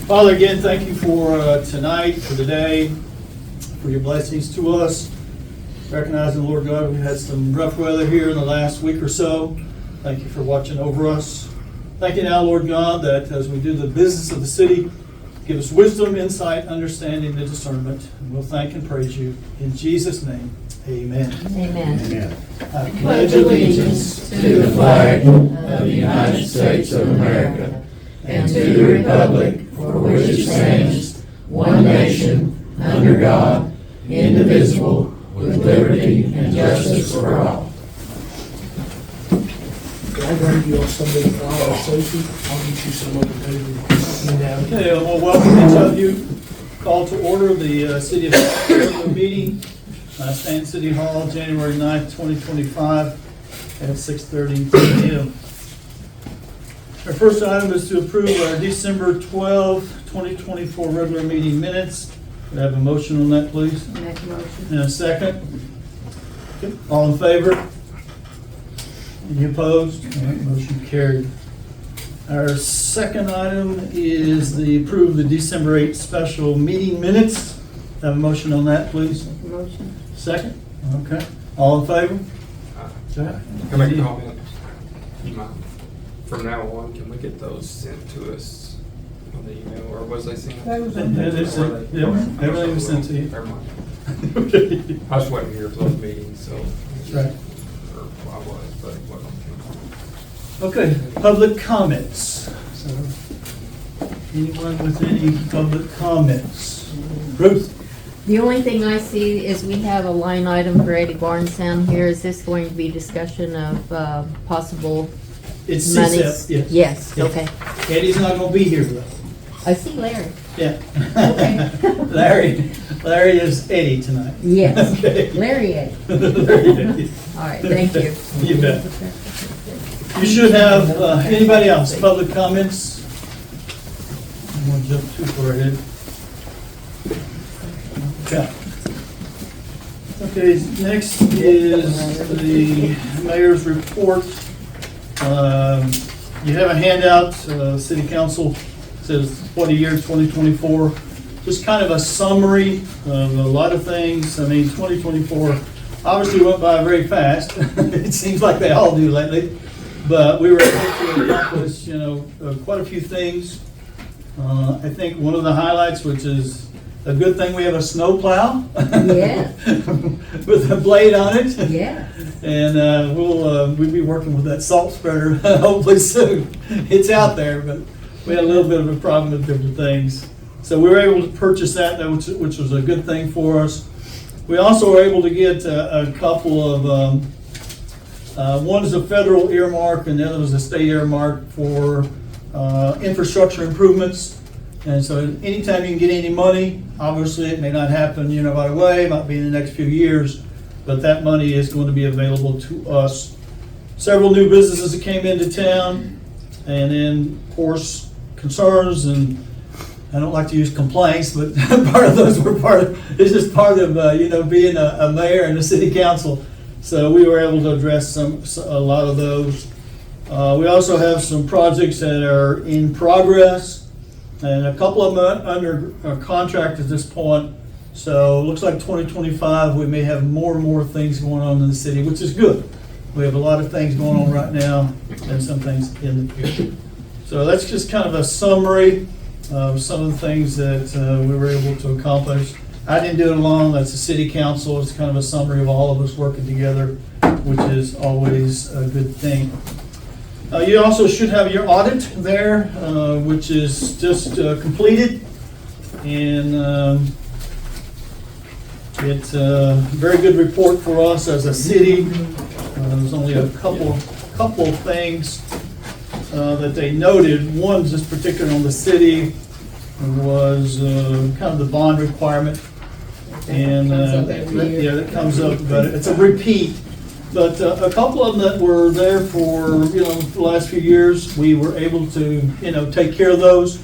Father, again, thank you for tonight, for today, for your blessings to us. Recognizing, Lord God, we've had some rough weather here in the last week or so. Thank you for watching over us. Thank you now, Lord God, that as we do the business of the city, give us wisdom, insight, understanding, and discernment. And we'll thank and praise you. In Jesus' name, amen. Amen. Amen. I pledge allegiance to the flag of the United States of America and to the republic for which it stands, one nation, under God, indivisible, with liberty and justice for all. Can I grab you all something from Sophie? I'll get you some of it. Okay, well, welcome each of you. Call to order the City of Stanton meeting, Stanton City Hall, January 9th, 2025 at 6:30 p.m. Our first item is to approve our December 12, 2024 regular meeting minutes. Could I have a motion on that, please? Make a motion. And a second? Okay. All in favor? Any opposed? All right, motion carried. Our second item is the approve the December 8th special meeting minutes. Have a motion on that, please? Make a motion. Second? Okay. All in favor? Okay. Can I make a comment? You mind? From now on, can we get those sent to us on the email, or was they sent? Yeah, everything was sent to you. Never mind. Okay. I was waiting here for those meetings, so. That's right. Or I was, but it wasn't. Okay, public comments. So, anyone with any public comments? Ruth? The only thing I see is we have a line item for Eddie Barnes down here. Is this going to be discussion of possible It's monies? CSEP, yes. Yes, Yeah. okay. Eddie's not gonna be here though. I see Larry. Yeah. Okay. Larry is Eddie tonight. Yes, Okay. Larry Eddie. Larry Eddie. All right, thank you. You bet. You should have, anybody else, public comments? I'm gonna jump too far ahead. Okay. Okay, next is the mayor's report. You have a handout, city council says what a year 2024. Just kind of a summary of a lot of things. I mean, 2024 obviously went by very fast. It seems like they all do lately. But we were able to accomplish, quite a few things. I think one of the highlights, which is a good thing, we have a snow plow. Yeah. With a blade on it. Yeah. And we'll be working with that salt spreader hopefully soon. It's out there, but we had a little bit of a problem with different things. So we were able to purchase that, which was a good thing for us. We also were able to get a couple of, one is a federal earmark and the other was a state earmark for infrastructure improvements. And so anytime you can get any money, obviously it may not happen, right away, it might be in the next few years, but that money is going to be available to us. Several new businesses that came into town, and then, of course, concerns, and I don't like to use complaints, but part of those were it's just part of, being a mayor and a city council. So we were able to address a lot of those. We also have some projects that are in progress, and a couple of them under contract at this point. So it looks like 2025, we may have more and more things going on in the city, which is good. We have a lot of things going on right now and some things in the future. So that's just kind of a summary of some of the things that we were able to accomplish. I didn't do it alone, that's the city council. It's kind of a summary of all of us working together, which is always a good thing. You also should have your audit there, which is just completed. And it's a very good report for us as a city. There's only a couple of things that they noted. One just particular on the city was kind of the bond requirement. And that comes up, but it's a repeat. But a couple of them that were there for the last few years, we were able to take care of those,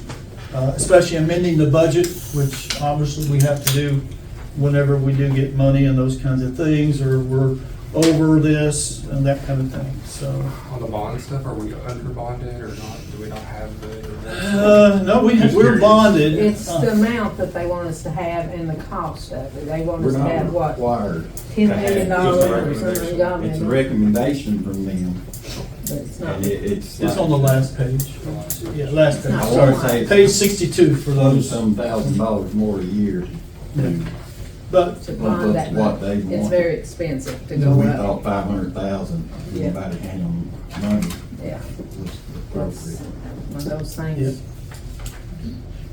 especially amending the budget, which obviously we have to do whenever we do get money and those kinds of things, or we're over this and that kind of thing, so. On the bond stuff, are we under bonded or not? Do we not have the? No, Just we're curious. bonded. It's the amount that they want us to have and the cost of it. They want We're us to not have what, required. $10 million Just a or recommendation. something, God, It's a but recommendation from them, it's not. and it's. It's on the last page. Yeah, last page, Not sorry. one. Say- Page 62 for those. Some $1,000 more a year. But, To bond that What much. they It's want. very expensive to We go up. thought 500,000, Yeah. anybody had them money Yeah, was that's appropriate. one of those yeah. things.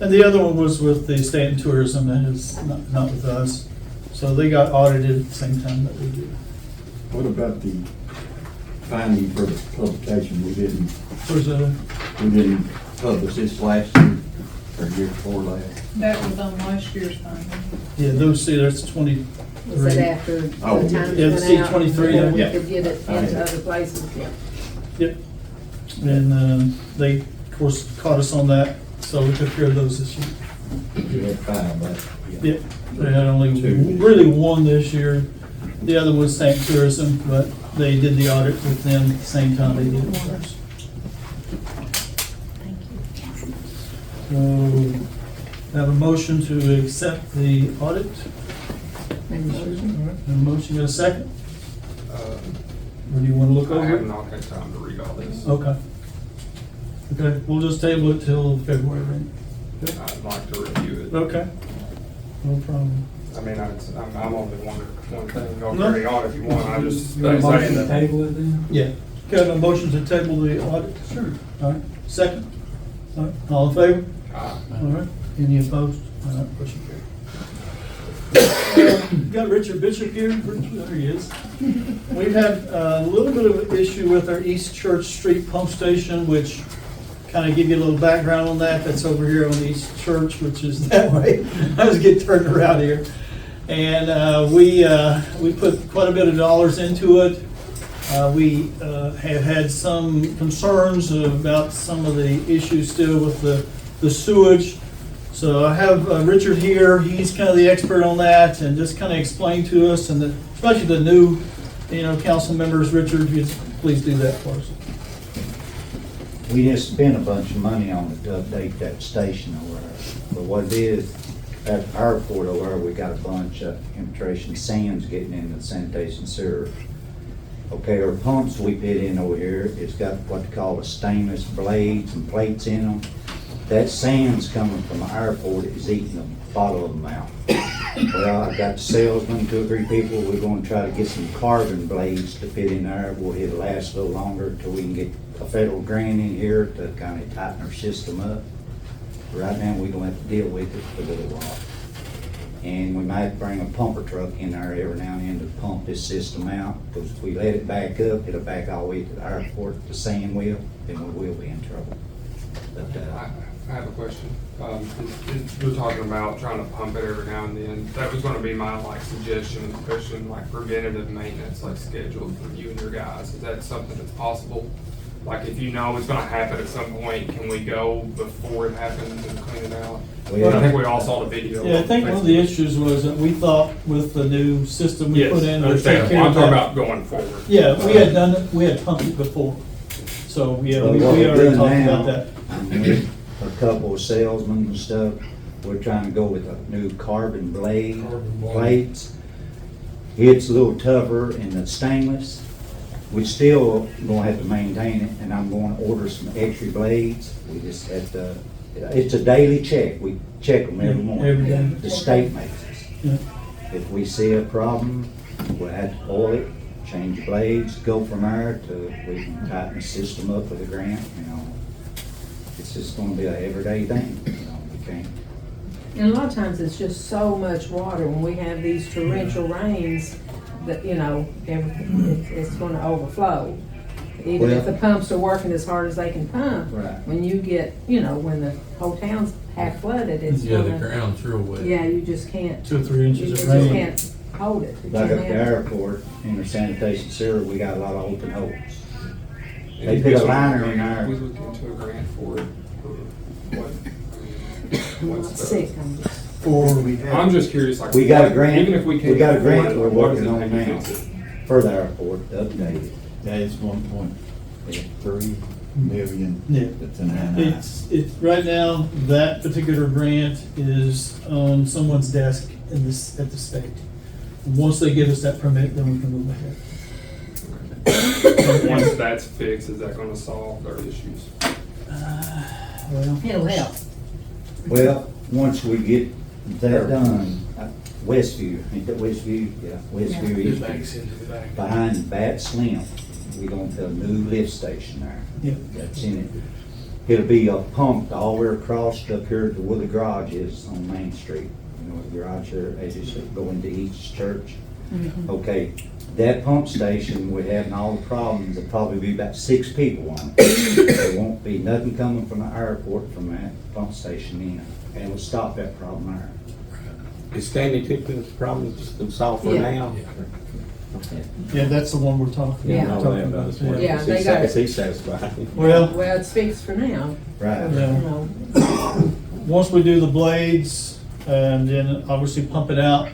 And the other one was with the Stanton Tourism, that is not with us. So they got audited at the same time that we did. What about the finding for the publication? We didn't publish this last year or year before last. That was on last year's finding. Yeah, those, see, that's 23. Is it after the Oh, times yeah. went Yeah, out? see 23 before we there. could get it Yeah. into other places, yeah. Yep. And they, of course, caught us on that, so we took care of those this year. We had 5, but. Yep. They had only Two. really one this year. The other was Stanton Tourism, but they did the audit with them at the same time they did it with us. So, have a motion to accept the audit. Make a motion. A motion, got a second? Or do you want to look I over have it? not had time to read all this. Okay. Okay, we'll just table it till February, then. I'd like to review it. Okay. No problem. I mean, I'm only one thing. I'll No. carry on if you want. I just You want a motion to saying table it then? Yeah. Okay, have a motion to table the audit? Sure. All right, second? All right, all in favor? that. All right, any opposed? All right, motion carried. Got Richard Bishop here. There he is. We've had a little bit of an issue with our East Church Street pump station, which kind of give you a little background on that. That's over here on East Church, which is that way. I was getting turned around here. And we put quite a bit of dollars into it. We have had some concerns about some of the issues still with the sewage. So I have Richard here. He's kind of the expert on that and just kind of explain to us, and especially the new, council members. Richard, if you'd please do that for us. We just spent a bunch of money on it to update that station over there. But what it is, at our port over there, we got a bunch of infiltration sands getting into the sanitation sewer. Okay, our pumps we put in over here, it's got what they call a stainless blades and plates in them. That sand's coming from our port is eating the bottom of them out. Well, I got the salesman, 2 or 3 people, we're gonna try to get some carbon blades to fit in there. It'll last a little longer till we can get a federal grant in here to kind of tighten our system up. Right now, we're gonna have to deal with it for a little while. And we might bring a pumper truck in there every now and then to pump this system out, because if we let it back up, it'll back all the way to the airport, the sand will, then we will be in trouble. But, I have a question. You're talking about trying to pump it every now and then. That was gonna be my suggestion, especially in preventative maintenance, scheduled from you and your guys. Is that something that's possible? If you know it's gonna happen at some point, can we go before it happens and clean it out? Well, I think we all saw the video. Yeah, I think one of the issues was that we thought with the new system we Yes, put in. I would take understand. care I'm of talking that. about going forward. Yeah, we had done it, we had pumped it before. So, yeah, Well, we what we're already doing talked now, about that. with a couple of salesmen and stuff, we're trying to go with a new carbon blade plates. It's a little tougher in the stainless. We still gonna have to maintain it, and I'm gonna order some extra blades. We just have to, it's a daily check. We check them every morning. Every day. The state makes us. Yeah. If we see a problem, we'll have to oil it, change the blades, go from there to, we can tighten the system up with a grant, It's just gonna be a everyday thing, we can't. And a lot of times it's just so much water when we have these torrential rains that, it's gonna overflow. Even if Well- the pumps are working as hard as they can pump, Right. when you get, when the whole town's half flooded, it's Yeah, the gonna, ground's real wet. yeah, you just can't, 2 or 3 you inches just of rain. can't hold it. You Like can't at the handle it. airport, in the sanitation sewer, we got a lot of open holes. And They you put a guys liner would- in there. We look into a grant for it. What? I'm not What's the? sick, I'm just. For, I'm just curious, We got a grant- even if we can't. we got a afford grant it, we're what does working it on take to now. fix it? for the airport to update it. That is 1.3 million. Yeah. That's an NI. It's, right now, that particular grant is on someone's desk in this, at the state. And once they give us that permit, then we can move ahead. Once that's fixed, is that gonna solve their issues? Well, It'll help. Well, once we get that done, Westview, ain't that Westview? Yeah, Westview It is backs into the back. behind Bat Slim. We're gonna put a new lift station there. yeah. That's in it. It'll be pumped all the way across up here to where the garage is on Main Street. You know, the garage there, as you go into each church. Okay, that pump station, we're having all the problems, there'll probably be about 6 people on it. There won't be nothing coming from the airport from that pump station in, and it'll stop that problem there. Is Stanton Ky Council problem solved for Yeah. now? Yeah, that's the one we're talking Yeah. about. Yeah, they got Is it. he satisfied? Well, Well, it's fixed for now, Right. you yeah. know. Once we do the blades and then obviously pump it out,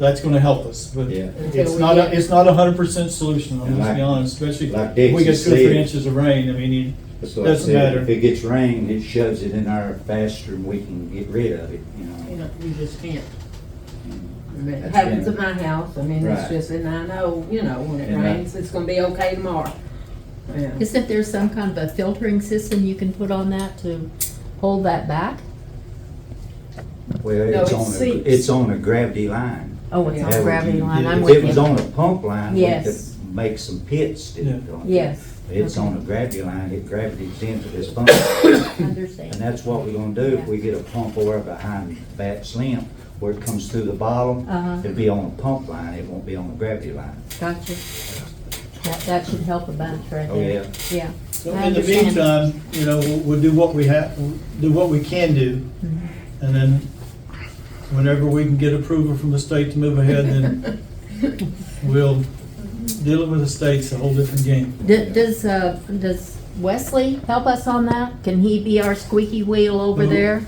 that's gonna help us. But Yeah. it's not, it's not 100% solution, I'm And just like- be honest, especially like if we get Dixie 2 or 3 said- inches of rain. I mean, That's what I Doesn't said. matter. If it gets rain, it shoves it in there faster and we can get rid of it, you You know. know, you just can't. I mean, It That's happens been- at my house, I mean, it's Right. just, and I know, you know, when it And that- rains, it's gonna be okay tomorrow. Yeah. Isn't there some kind of a filtering system you can put on that to hold that back? Well, No, it's it on seeps. it's on a gravity line. Oh, it's Yeah. on That would gravity be- line, I'm If with it was you. on a pump line, we Yes. could make some pits still. Yeah. on it. Yes. It's Okay. on a gravity line, it gravity's into this pump. Understand. And that's what we're gonna do, if we get a pump over behind Bat Slim, where it comes through the bottom, Uh-huh. it'll be on a pump line, it won't be on a gravity line. Gotcha. That should help a bunch right Oh, there. yeah. Yeah. so I in the understand. meantime, you know, we'll do what we have, do what we can do. And then whenever we can get approval from the state to move ahead, then we'll, dealing with the state's a whole different game. Does Wesley help us on that? Can he be our squeaky wheel over Who? there?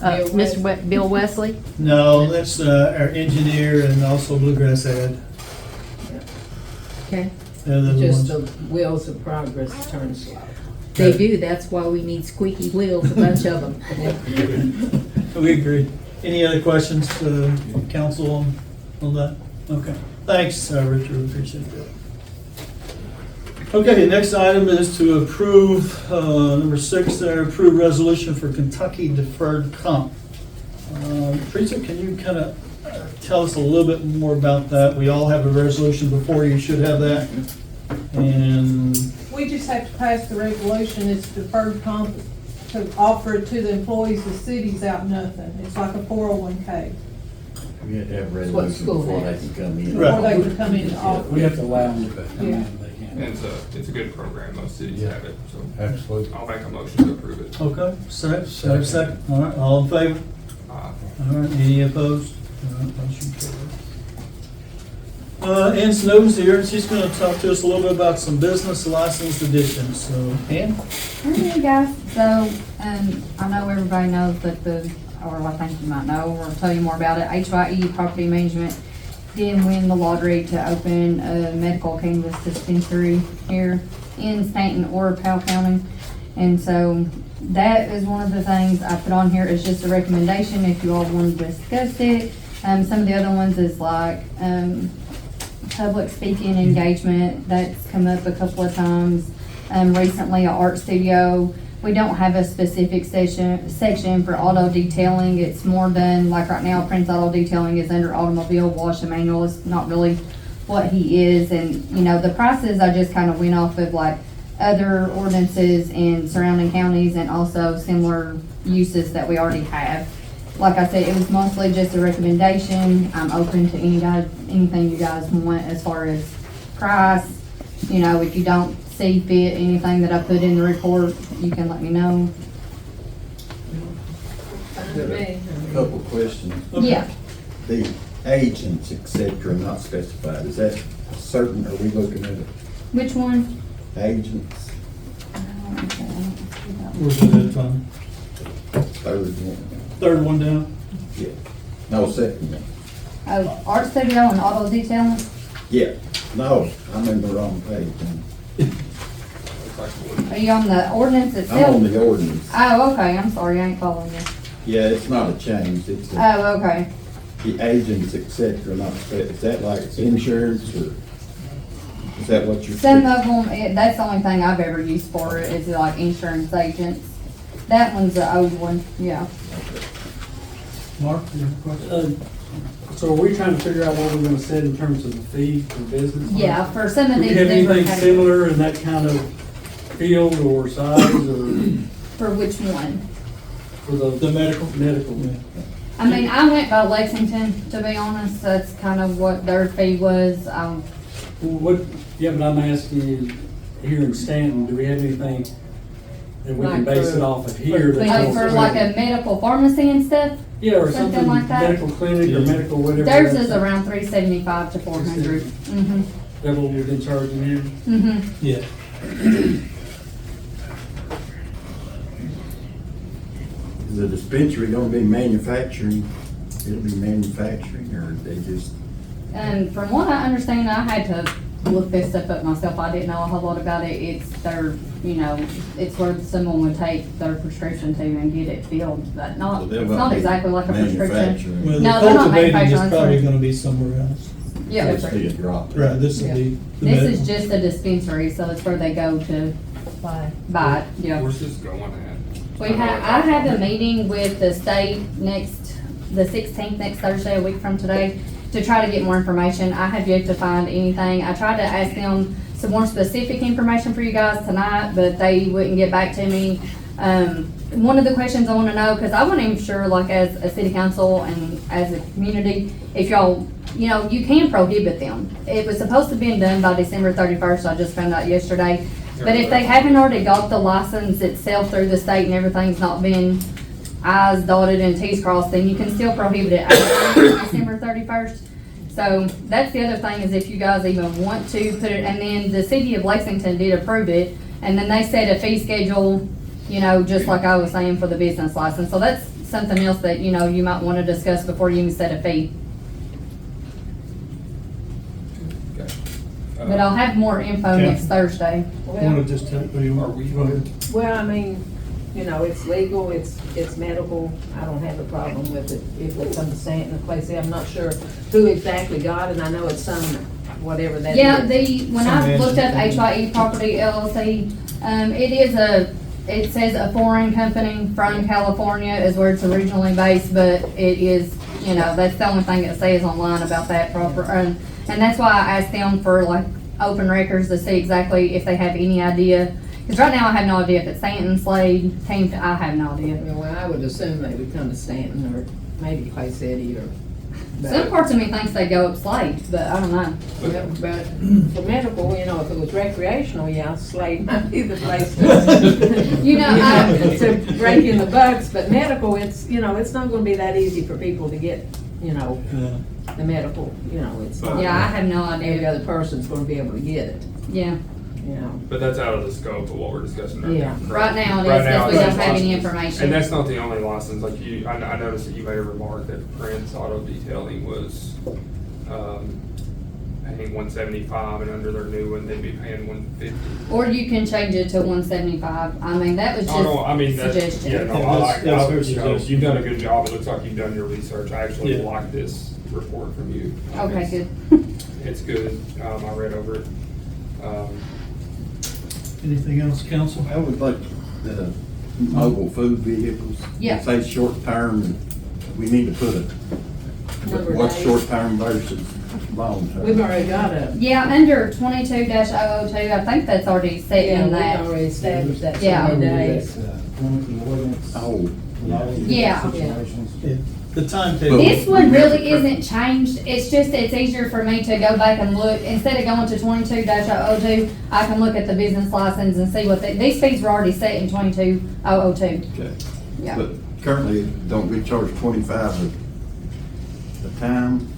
Bill Mr. Bill Wesley? No, that's our engineer and also Bluegrass Ed. Okay. They're the Just ones. the wheels of progress turn slow. They do, that's why we need squeaky wheels, a bunch of them. We agree. Any other questions, council on that? Okay. Thanks, Richard, appreciate that. Okay, the next item is to approve, number 6 there, approve resolution for Kentucky deferred comp. Teresa, can you kind of tell us a little bit more about that? We all have a resolution before, you should have that. And, We just have to pass the resolution, it's deferred comp, to offer it to the employees, the city's out nothing. It's like a 401K, We have to have a It's what resolution school before they has. can come in. Right. or they can come in to offer. We have to allow them to come in, Yeah. they And can't. it's a good program, most cities Yeah. have it, so Absolutely. I'll make a motion to approve it. okay, second. All right, all in favor? All right, any opposed? All right, motion carried. Ann Snow's here, and she's gonna talk to us a little bit about some business license additions, so, Ann? Hey guys, so, I know everybody knows that or I think you might know, or tell you more about it, HYE Property Management did win the lottery to open a medical cannabis dispensary here in Stanton or Powell County. And so that is one of the things I put on here is just a recommendation if you all want to discuss it. Some of the other ones is like, public speaking engagement, that's come up a couple of times. Recently, an art studio. We don't have a specific section for auto detailing. It's more done, like right now, Prince Auto Detailing is under automobile wash and manual. It's not really what he is. And, you know, the prices, I just kind of went off of like other ordinances in surrounding counties and also similar uses that we already have. Like I said, it was mostly just a recommendation. I'm open to anything you guys want as far as price. You know, if you don't see fit anything that I put in the report, you can let me know. Fine with me. Couple questions. Yeah. The agents, et cetera, not specified, is that certain, are we looking at Which one? agents? Where's it at, Tom? Third one? Third one down? Yeah. No, second one. Oh, art studio and auto detailing? Yeah, no, I'm in the wrong page. Looks like wood. Are you on the ordinance I'm itself? on the ordinance. Oh, okay, I'm sorry, I ain't following you. Yeah, it's not a change, it's the Oh, okay. agents, et cetera, not, is that like insurance or is that what you're? Some of them, that's the only thing I've ever used for it, is like insurance agents. That one's the old one, yeah. Mark, you have a question? So are we trying to figure out what we're gonna set in terms of the fee for business? Yeah, for some of Do we these have different anything categories. similar in that kind of field or size or For which one? for the? The medical? Medical. Yeah. I mean, I went by Lexington, to be honest, that's kind of what their fee was. What, yeah, but I'm asking you, here in Stanton, do we have anything that we can Like base for- it off of here? that's Like more for like a medical pharmacy and stuff, Yeah, or something something, like that? medical clinic or Yeah. medical whatever. theirs that's- is around 375 to 400. Mm-hmm, That what we've been charging here? mm-hmm. Yeah. Is the dispensary gonna be manufacturing? It'll be manufacturing or they just? And from what I understand, I had to look this stuff up myself. I didn't know a whole lot about it. It's their, it's where someone would take their prescription to and get it filled. But So not, they're it's gonna not be exactly like a prescription. manufacturing. Well, the No, they're not cultivating is manufacturing, probably sorry. gonna be somewhere else. Yeah, That's the drop. Right, this will Yeah. be. the this medical. is just a dispensary, so it's where they go to buy it, yeah. Where's this going at? I have a meeting with the state the 16th, next Thursday, a week from today, to try to get more information. I have yet to find anything. I tried to ask them some more specific information for you guys tonight, but they wouldn't get back to me. One of the questions I wanna know, cause I wanna ensure, like, as a city council and as a community, if y'all, you can prohibit them. It was supposed to have been done by December 31st, I just found out yesterday. But if they haven't already got the license itself through the state and everything's not been I's dotted and T's crossed, then you can still prohibit it after December 31st. So that's the other thing, is if you guys even want to put it, and then the city of Lexington did approve it, and then they set a fee schedule, just like I was saying for the business license. So that's something else that, you might want to discuss before you even set a fee. Okay. But I'll have more info Okay. next Thursday. Wanna just tell, Are we- go ahead. Well, I mean, it's legal, it's medical, I don't have a problem with it if it's under Stanton, the place, I'm not sure who exactly got it, I know it's some, whatever that is. Yeah, when I Some looked up management HYE Property LLC, it says a foreign company from California is where it's originally based, but it is, that's the only thing it says online about that proper, and that's why I asked them for like open records to see exactly if they have any idea. Because right now I have no idea if it's Stanton, Slade, I have no idea. Well, I would assume they would come to Stanton or maybe Clay City or. Some parts of me thinks they go up Slade, but I don't know. Well, but for medical, if it was recreational, yeah, Slade might be the place to. To break in the bucks, but medical, it's not gonna be that easy for people to get, Yeah. the medical, it's not. Yeah, I have no Every idea. other person's gonna be able to get it, Yeah, But that's out of the scope of what we're discussing right Yeah. now. right now it Right is, now because we it's don't have any license. information. And that's not the only license, like I noticed that you made a remark that Prince Auto Detailing was, paying $175, and under their new one, they'd be paying $150. Or you can change it to 175. I mean, that was Oh, no, I mean, just that's, suggestion. yeah, no, Yeah, I like, that's her suggestion. you've done a good job, it looks like you've done your research, I actually Yeah. like this report from you. Okay, It's- good. It's good, I read over it. Anything else, council? I would like the mobile food vehicles. Yeah. Say short term, we need to put Number of what's days. short term versus long term? We've already got a, Yeah, under 22-002, I think that's already set yeah, in we've that. already established that so Yeah. many days. Oh, Yeah. Yeah. The timetable. This one really isn't changed. It's easier for me to go back and look, instead of going to 22-002, I can look at the business license and see what these fees were already set in 22-002. okay. Yeah. But currently, don't we charge 25 a time?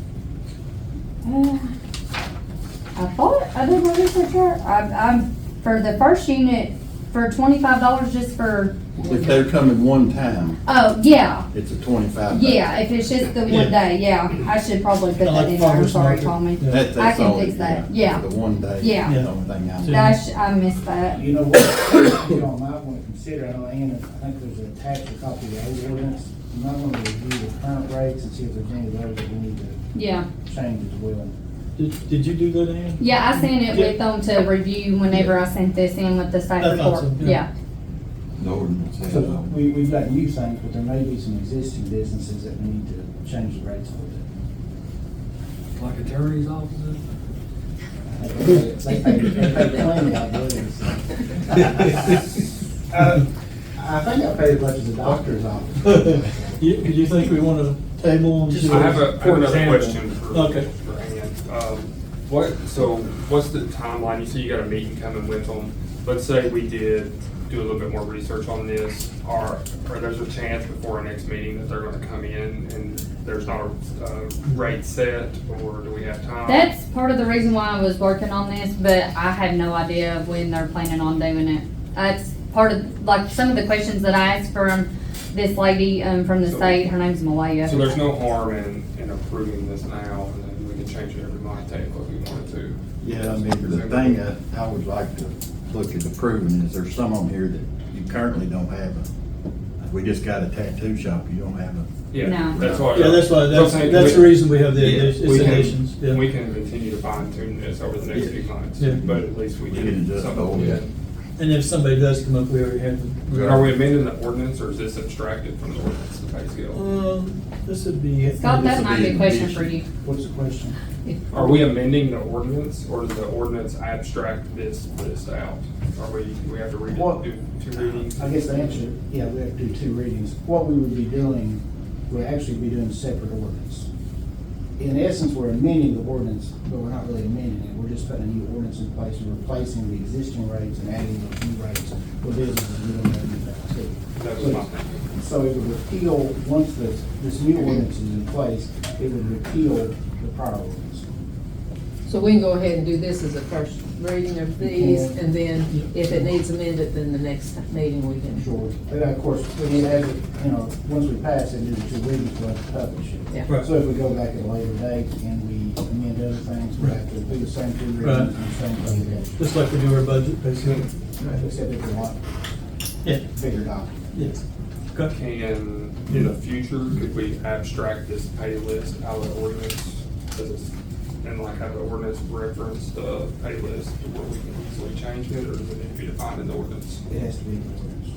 I thought I did my research here. I'm for the first unit, For $25 just for, If they're coming one time, oh, yeah. it's a 25. Yeah, if it's just the one day, yeah, I should probably put I like that in there, I'm farmer's sorry, market. Tommy. Yeah. That's I can all fix it- that, yeah. The one day. Yeah. The only thing I. Gosh, I missed that. You know what, you all might want to consider, I know Ann, I think there's an attached copy of the old ordinance. You might want to review the current rates and see if there's any of those that we need to Yeah, change as well. Did you do that, Ann? yeah, I sent it with them to review whenever I sent this in with the state I thought report, so, yeah. yeah. The ordinance has So all. we've got new things, but there may be some existing businesses that we need to change the rates for. Like attorney's offices? They pay plenty, I believe. I think I pay as much as a doctor's office. You think we want to table them? Just I have For another example. question for Okay. Ann. What's the timeline? You say you got a meeting coming with them. Let's say we did do a little bit more research on this. Or there's a chance before our next meeting that they're gonna come in and there's not a rate set, or do we have time? That's part of the reason why I was working on this, but I have no idea of when they're planning on doing it. That's part of, like, some of the questions that I asked from this lady, from the So- state, her name's Malaya. So there's no harm in approving this now, and then we can change it every month, technically, if we wanted to. Yeah, I mean, the thing that I would like to look at approving is there's some on here that you currently don't have we just got a tattoo shop, you don't have a. Yeah, No. that's why. Yeah, that's the reason we have the it's We can- additions, yeah. We can continue to fine tune this over the next few months, Yeah. but at least we We can get adjust something. all Yeah. that. And if somebody does come up, we already have them. Are we amending the ordinance, or is this abstracted from the ordinance, the pay scale? This would be. Scott, that This will might be be a an question addition. for you. What's the question? Are we amending the ordinance, or does the ordinance abstract this list out? Do we have to read What- it, do 2 readings? I guess the answer, yeah, we have to do 2 readings. What we would be doing, we'd actually be doing separate ordinance. In essence, we're amending the ordinance, but we're not really amending it. We're just putting a new ordinance in place and replacing the existing rates and adding those new rates for businesses we don't have anything to. That was my thinking. So it would repeal, once this new ordinance is in place, it would repeal the prior ordinance. So we can go ahead and do this as a first reading of these, and then if it needs amended, then the next meeting we can. Sure. But of course, we need to have it, once we pass it, do the 2 readings, we'll have to publish it. Yeah. Right. So if we go back at a later date and we amend other things, we have to do the same 2 readings Right. and the same publication. Just like we do our budget, basically. Except if we want Yeah, bigger document. yes. Okay. Can, in the future, could we abstract this pay list out of the ordinance? And like have the ordinance reference the pay list to where we can easily change it, or does it need to be defined in the ordinance? It has to be in the ordinance.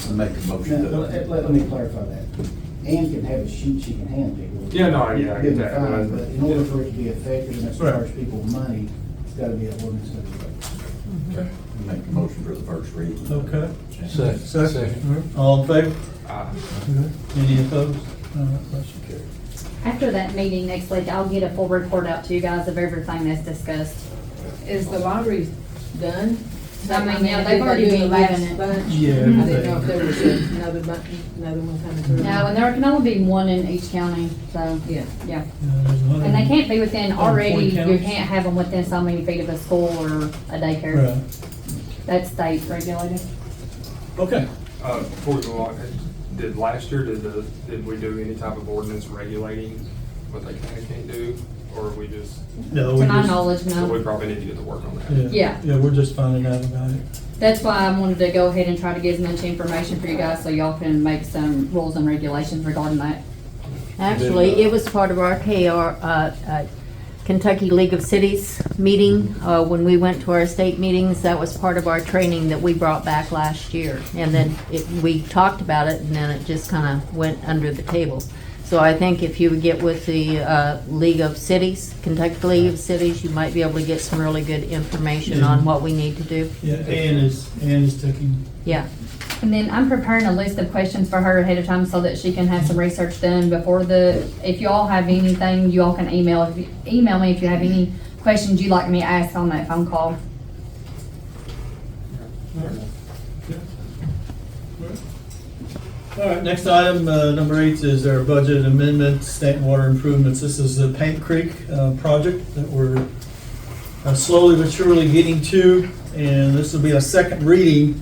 I make a motion Now, to. let me clarify that. Ann can have a sheet she can hand people. Yeah, no, yeah, I get that. Fine, but in order for it to be effective and to Right. charge people money, it's gotta be an ordinance. Okay. Make a motion for the first reading. Okay. Second. All in favor? Uh, Any opposed? Motion carried. After that meeting next week, I'll get a full report out to you guys of everything that's discussed. Is the lottery done? I mean, yeah, Did they've already do the been last given it. bunch? Yeah, I didn't know everything. if there was another one coming through. No, and there can only be one in each county, so, Yeah. yeah. There's a hundred And they can't be within, already, 140 you counties? can't have them within so many feet of a school or a daycare. Right. That's state regulated. Okay. Before we go on, did last year, did we do any type of ordinance regulating what they can and can't do? Or we just, No, we To my just- knowledge, so we no. probably need to get to work on that. Yeah. Yeah, we're just finding out about it. That's why I wanted to go ahead and try to get as much information for you guys so y'all can make some rules and regulations regarding that. Actually, it was part of our Kentucky League of Cities meeting. When we went to our state meetings, that was part of our training that we brought back last year. And then we talked about it, and then it just kind of went under the table. So I think if you would get with the League of Cities, Kentucky League of Cities, you might be able to get some really good information on what we need to do. Yeah, Ann is taking, Yeah. And then I'm preparing a list of questions for her ahead of time so that she can have some research done before if you all have anything, you all can email me if you have any questions you'd like me to ask on that phone call. all right, next item, number 8 is our budget amendment, Stanton Water Improvements. This is the Paint Creek project that we're slowly but surely getting to. and this will be a second reading,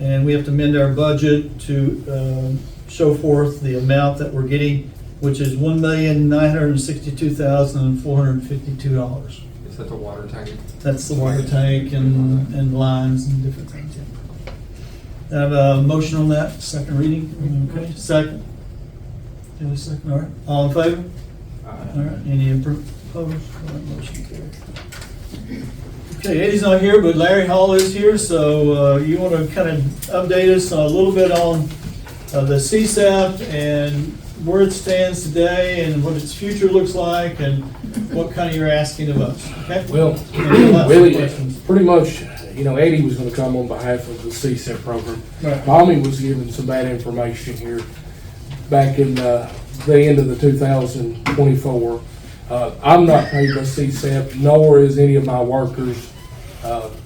and we have to amend our budget to show forth the amount that we're getting, which is $1,962,452. Is that the water tank? That's the water tank and lines and different things. I have a motion on that, second reading. Okay, second. Do a second, all right. All in favor? All right, any opposed? All right, motion carried. Okay, Eddie's not here, but Larry Hall is here, so you want to kind of update us a little bit on the CSAP and where it stands today and what its future looks like and what kind of you're asking of us, okay? Well, Lots of really, questions. pretty much, Eddie was gonna come on behalf of the CSEP program. Right. Tommy was given some bad information here back in the end of the 2024. I'm not paid by CSEP, nor is any of my workers.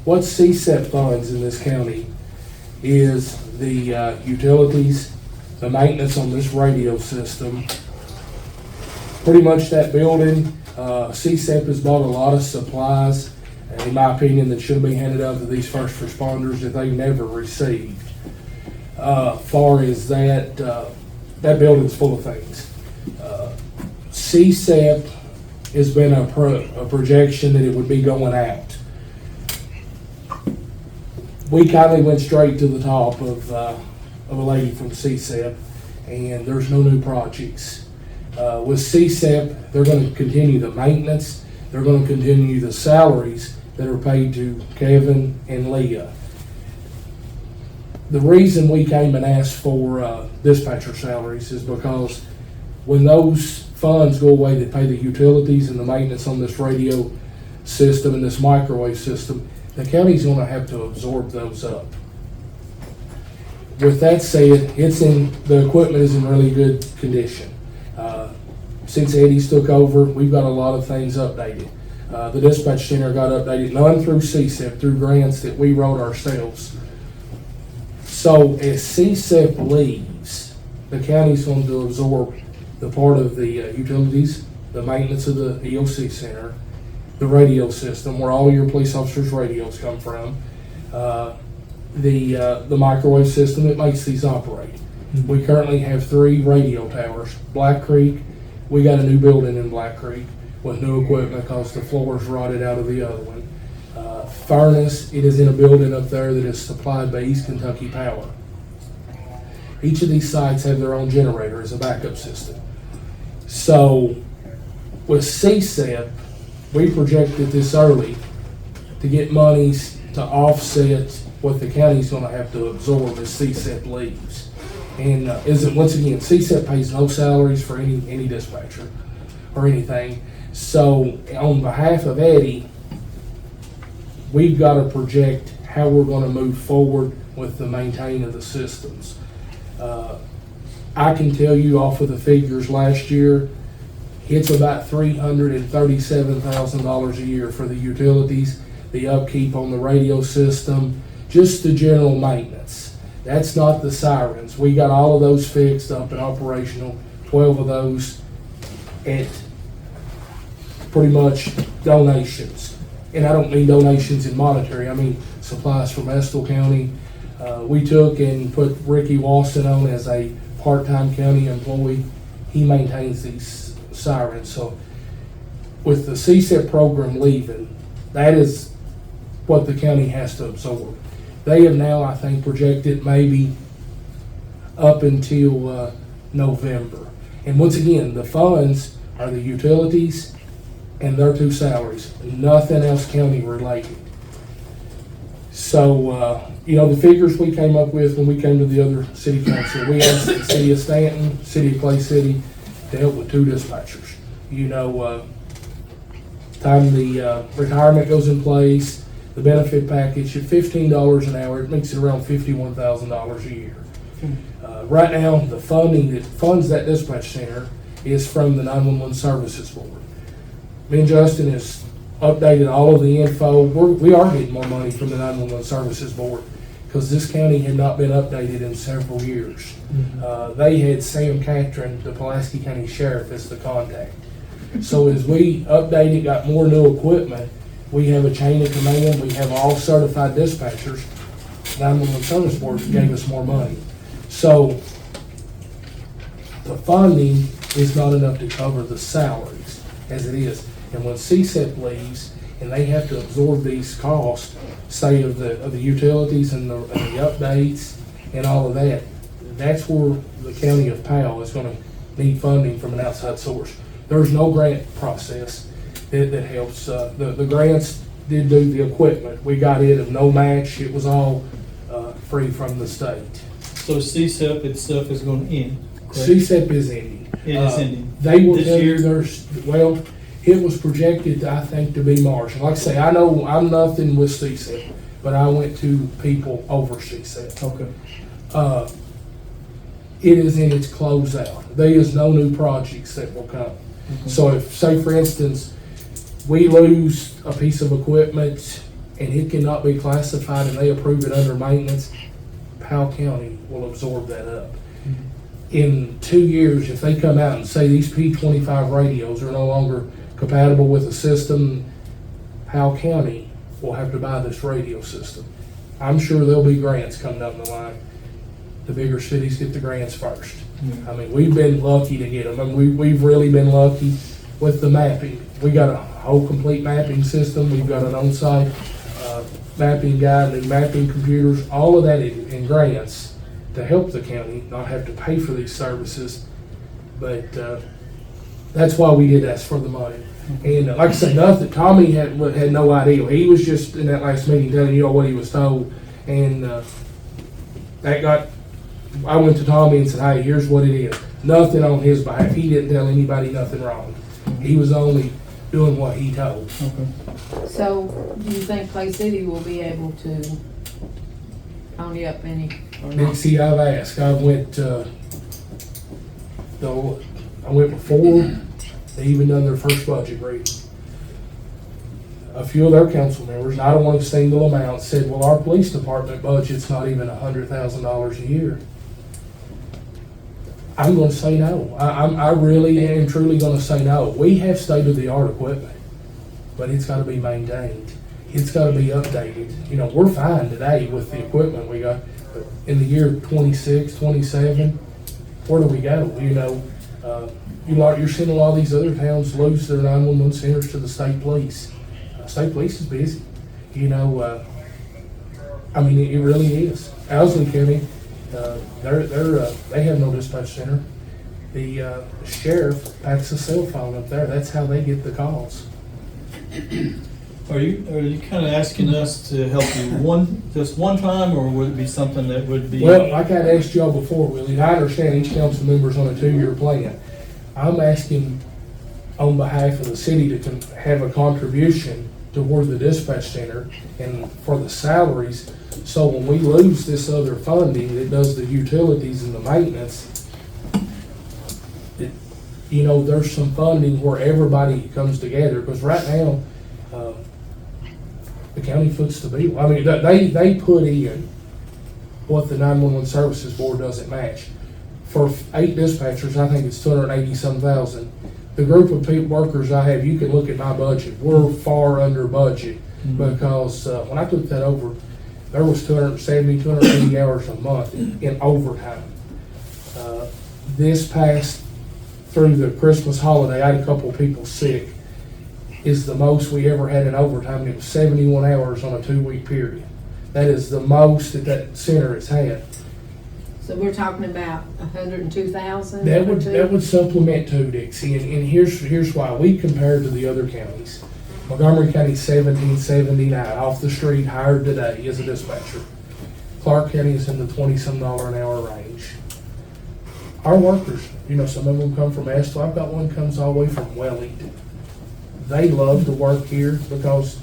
What CSEP funds in this county is the utilities, the maintenance on this radio system. Pretty much that building, CSEP has bought a lot of supplies, in my opinion, that should be handed out to these first responders that they never received. Far as that, that building's full of things. CSEP has been a projection that it would be going out. We kindly went straight to the top of a lady from CSEP, and there's no new projects. With CSEP, they're going to continue the maintenance, they're going to continue the salaries that are paid to Kevin and Leah. The reason we came and asked for dispatcher salaries is because when those funds go away that pay the utilities and the maintenance on this radio system and this microwave system, the county's going to have to absorb those up. With that said, the equipment is in really good condition. Since Eddie's took over, we've got a lot of things updated. The dispatch center got updated, none through CSEP, through grants that we wrote ourselves. So as CSEP leaves, the county's going to absorb the part of the utilities, the maintenance of the EOC center, the radio system, where all your police officers' radios come from, the microwave system that makes these operate. We currently have 3 radio towers. Black Creek, we got a new building in Black Creek with new equipment because the floors rotted out of the other one. Furnace, it is in a building up there that is supplied by East Kentucky Power. Each of these sites have their own generator as a backup system. So with CSEP, we projected this early to get monies to offset what the county's going to have to absorb as CSEP leaves. And once again, CSEP pays no salaries for any dispatcher or anything. So on behalf of Eddie, we've got to project how we're going to move forward with the maintaining of the systems. I can tell you off of the figures last year, it's about $337,000 a year for the utilities, the upkeep on the radio system, just the general maintenance. That's not the sirens. We got all of those fixed up and operational, 12 of those at pretty much donations. And I don't mean donations in monetary, I mean supplies from Estill County. We took and put Ricky Wasson on as a part-time county employee. He maintains these sirens. So with the CSEP program leaving, that is what the county has to absorb. They have now, I think, projected maybe up until November. And once again, the funds are the utilities and their 2 salaries, nothing else county related. So, the figures we came up with when we came to the other city council, we asked the city of Stanton, city of Clay City to help with 2 dispatchers. Time the retirement goes in place, the benefit package at $15 an hour, it makes it around $51,000 a year. Right now, the funding that funds that dispatch center is from the 911 Services Board. Me and Justin has updated all of the info. We are getting more money from the 911 Services Board because this county had not been updated in several years. They had Sam Catron, the Pulaski County Sheriff, as the contact. So as we updated, got more new equipment, We have a chain of command, we have all certified dispatchers. 911 Service Board gave us more money. So the funding is not enough to cover the salaries as it is. And when CSEP leaves and they have to absorb these costs, say of the utilities and the updates and all of that, that's where the county of Powell is gonna need funding from an outside source. There's no grant process that helps. The grants did do the equipment. We got it of no match. It was all free from the state. So CSEP itself is going to end, correct? CSEP is ending. It is ending. They will This tell you year? well, it was projected, I think, to be March. And like I say, I know I'm nothing with CSEP, but I went to people over CSEP. Okay. It is in its closeout. There is no new projects that will come. So if, say for instance, we lose a piece of equipment and it cannot be classified and they approve it under maintenance, Powell County will absorb that up. In 2 years, if they come out and say these P25 radios are no longer compatible with the system, Powell County will have to buy this radio system. I'm sure there'll be grants coming down the line. The bigger cities get the grants first. I mean, we've been lucky to get them. I mean, we've really been lucky with the mapping. We got a whole complete mapping system. We've got an on-site mapping guy, new mapping computers, all of that in grants to help the county not have to pay for these services. But that's why we did ask for the money. And like I said, nothing. Tommy had no idea. He was just in that last meeting telling you all what he was told, and that got. I went to Tommy and said, "Hey, here's what it is." Nothing on his behalf. He didn't tell anybody nothing wrong. He was only doing what he told. Okay. So, do you think Clay City will be able to pony up any or not? See, I've asked. I went before they even done their first budget reading. A few of their council members, and I don't want to single them out, said, "Well, our police department budget's not even $100,000 a year." I'm going to say no. I really am truly going to say no. We have state-of-the-art equipment, but it's got to be maintained. It's got to be updated. You know, we're fine today with the equipment we got, but in the year 26, 27, where do we go? You know, you're seeing a lot of these other towns lose their 911 centers to the state police. State police is busy. You know, I mean, it really is. Owsley County, they have no dispatch center. The sheriff packs a cell phone up there. That's how they get the calls. Are you kind of asking us to help you just one time, or would it be something that would be? Well, like I asked y'all before, Willie, and I understand each council member's on a 2-year plan. I'm asking on behalf of the city to have a contribution toward the dispatch center and for the salaries. So when we lose this other funding that does the utilities and the maintenance, you know, there's some funding where everybody comes together. Because right now, the county foots the bill. I mean, they put in what the 911 Services Board doesn't match. For 8 dispatchers, I think it's $280,000. The group of workers I have, you can look at my budget. We're far under budget because when I took that over, there was 270, 280 hours a month in overtime. This past through the Christmas holiday, I had a couple of people sick. Is the most we ever had in overtime. It was 71 hours on a 2-week period. That is the most that center has had. So we're talking about 102,000? That would supplement too, Dixie, and here's why. We compare to the other counties. Montgomery County 1779 off the street hired today as a dispatcher. Clark County is in the $20-some an hour range. Our workers, you know, some of them come from Estill. I've got one comes all the way from Wellington. They love to work here because,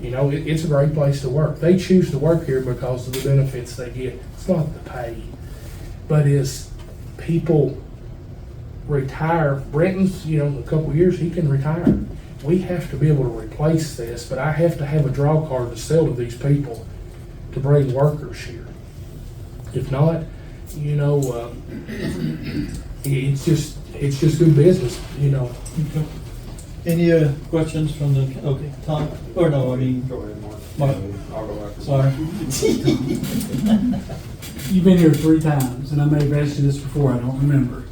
you know, it's a great place to work. They choose to work here because of the benefits they get. It's not the pay. But as people retire, Brenton's, you know, in a couple of years, he can retire. We have to be able to replace this, but I have to have a draw card to sell to these people to bring workers here. If not, you know, it's just good business, you know. Any questions from the, okay, Tom, or no, I mean, Go ahead, Mark. Mark. I'll go after. sorry. You've been here 3 times, and I may have asked you this before, I don't remember.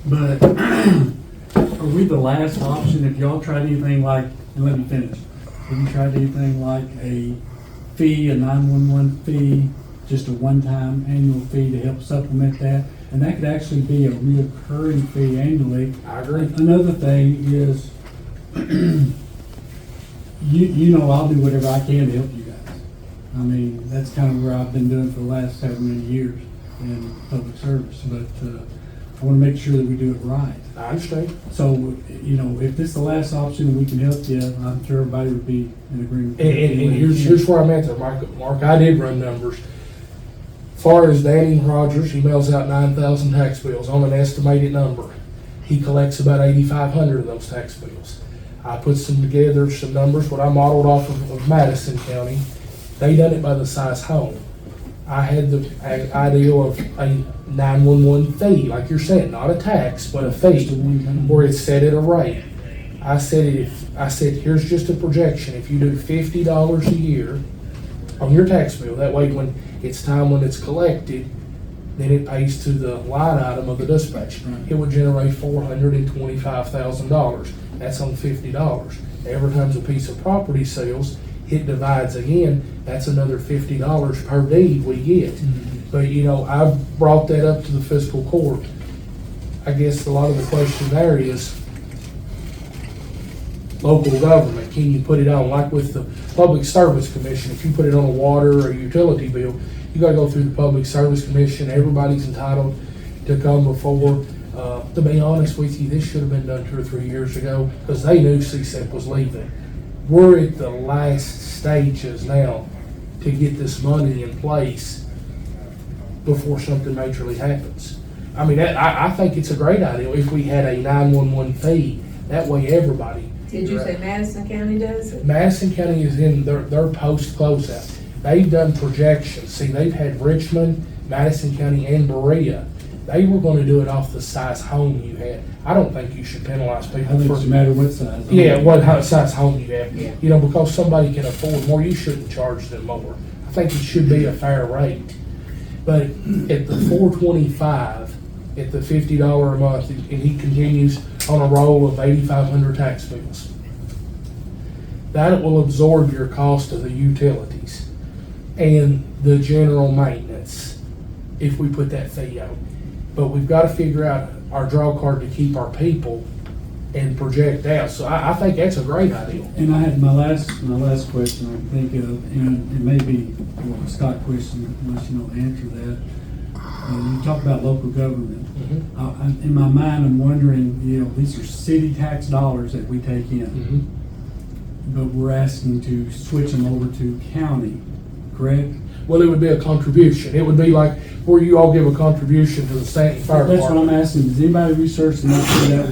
But are we the last option if y'all tried anything like, and let me finish, have you tried anything like a fee, a 911 fee, just a one-time annual fee to help supplement that? And that could actually be a reoccurring fee annually. I agree. Another thing is, you know I'll do whatever I can to help you guys. I mean, that's kind of where I've been doing for the last however many years in public service, but I want to make sure that we do it right. I understand. So, you know, if this is the last option and we can help you, I'm sure everybody would be in agreement. And here's where I'm at there, Mark. I did run numbers. Far as Danny Rogers, he mails out 9,000 tax bills on an estimated number. He collects about 8,500 of those tax bills. I put some numbers, what I modeled off of Madison County. They done it by the size home. I had the idea of a 911 fee, like you're saying, not a tax, but a fee, where it's set at a rate. I said here's just a projection. If you do $50 a year on your tax bill, that way when it's time when it's collected, then it pays to the line item of the dispatch. It would generate $425,000. That's on $50. Every time a piece of property sells, it divides again. That's another $50 per deed we get. But you know, I've brought that up to the fiscal court. I guess a lot of the question there is local government. Can you put it on, like with the Public Service Commission? If you put it on a water or utility bill, you gotta go through the Public Service Commission. Everybody's entitled to come before. To be honest with you, this should have been done 2 or 3 years ago because they knew CSEP was leaving. We're at the last stages now to get this money in place before something majorly happens. I mean, I think it's a great idea if we had a 911 fee. That way everybody. Did you say Madison County does it? Madison County is in their post closeout. They've done projections. See, they've had Richmond, Madison County, and Berea. They were going to do it off the size home you had. I don't think you should penalize I people think for. it's a matter of what size. Yeah, what size home you have. Yeah. You know, because somebody can afford more, you shouldn't charge them more. I think it should be a fair rate. But at the $425, at the $50 a month, and he continues on a roll of 8,500 tax bills, that will absorb your cost of the utilities and the general maintenance if we put that fee on. But we've got to figure out our draw card to keep our people and project out. So I think that's a great idea. And I had my last question I think of, and it may be a Scott question unless you don't answer that. You talk about local government. In my mind, I'm wondering, you know, these are city tax dollars that we take in, but we're asking to switch them over to county, correct? Well, it would be a contribution. It would be like where you all give a contribution to the Stanton Fire That's what I'm Department. asking. Does anybody research to make sure that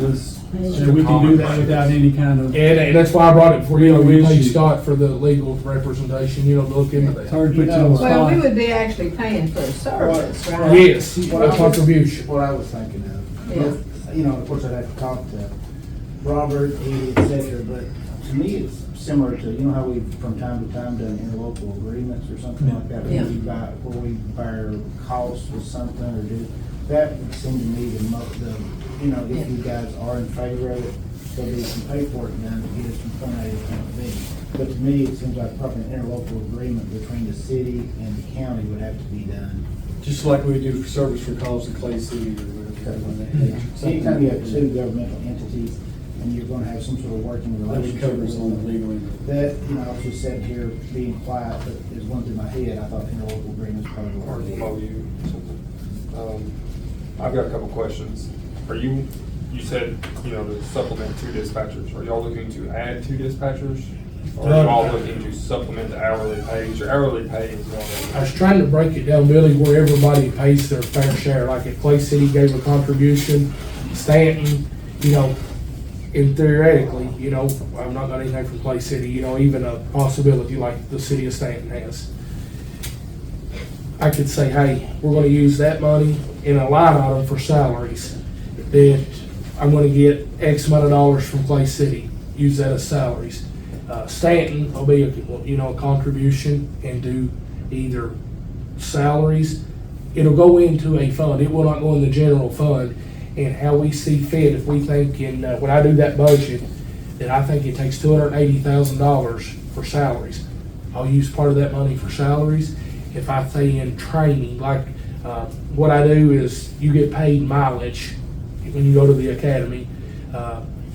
we can do that without any kind of? And that's why I brought it for you. Real We paid issue. Scott for the legal representation, you know, to look into It's that. hard to put you on the Well, we spot. would be actually paying for a service, right? Yes, a contribution. What I was thinking of. Yeah. You know, of course, I'd have to talk to Robert, Edie, et cetera, but to me, it's similar to, you know how we've from time to time done interlocal agreements or something like that? Yeah. Where we bear costs with something or do, that would seem to me you know, if you guys are in favor of it, there'll be some paperwork done to get us from point A to point B. But to me, it seems like probably an interlocal agreement between the city and the county would have to be done. Just like we do for service recalls in Clay City or whatever. Anytime you have 2 governmental entities and you're gonna have some sort of working That would relationship. cover us on the legal end. That, you know, I was just sitting here being quiet, but it was going through my head. I thought interlocal agreements probably Or were. MOU, something. I've got a couple questions. You said, you know, to supplement 2 dispatchers. Are y'all looking to add 2 dispatchers? Or are y'all looking to supplement the hourly pay? Your hourly pay is I already. was trying to break it down, Billy, where everybody pays their fair share. Like if Clay City gave a contribution, Stanton, you know, and theoretically, you know, I'm not got anything from Clay City, you know, even a possibility like the city of Stanton has. I could say, hey, we're gonna use that money in a line item for salaries. That I'm gonna get X amount of dollars from Clay City. use that as salaries. Stanton will be a contribution and do either salaries. It'll go into a fund. It will not go in the general fund. And how we see fit, if we think when I do that budget, that I think it takes $280,000 for salaries, I'll use part of that money for salaries. If I say in training, like what I do is you get paid mileage when you go to the academy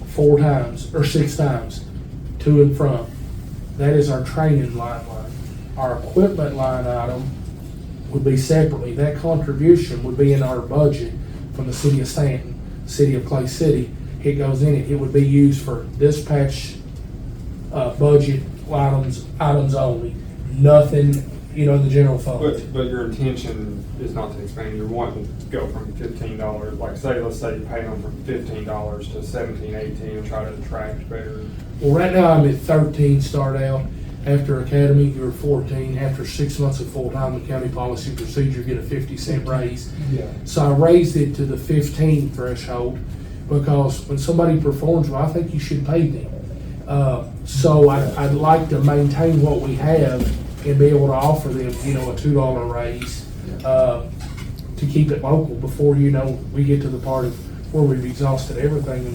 4 times or 6 times to and from. That is our training line. Our equipment line item would be separately. That contribution would be in our budget from the city of Stanton, city of Clay City. It goes in it. It would be used for dispatch budget items only. Nothing, in the general fund. But your intention is not to expand, you're wanting to go from $15, like let's say you pay them from $15 to $17, $18 and try to attract better. Well, right now I'm at 13 start out. After academy, you're 14. After 6 months of full-time, the county policy and procedure, get a 50-cent raise. Yeah. So I raised it to the 15 threshold because when somebody performs well, I think you should pay them. So I'd like to maintain what we have and be able to offer them, a $2 raise to keep it local before, we get to the part of where we've exhausted everything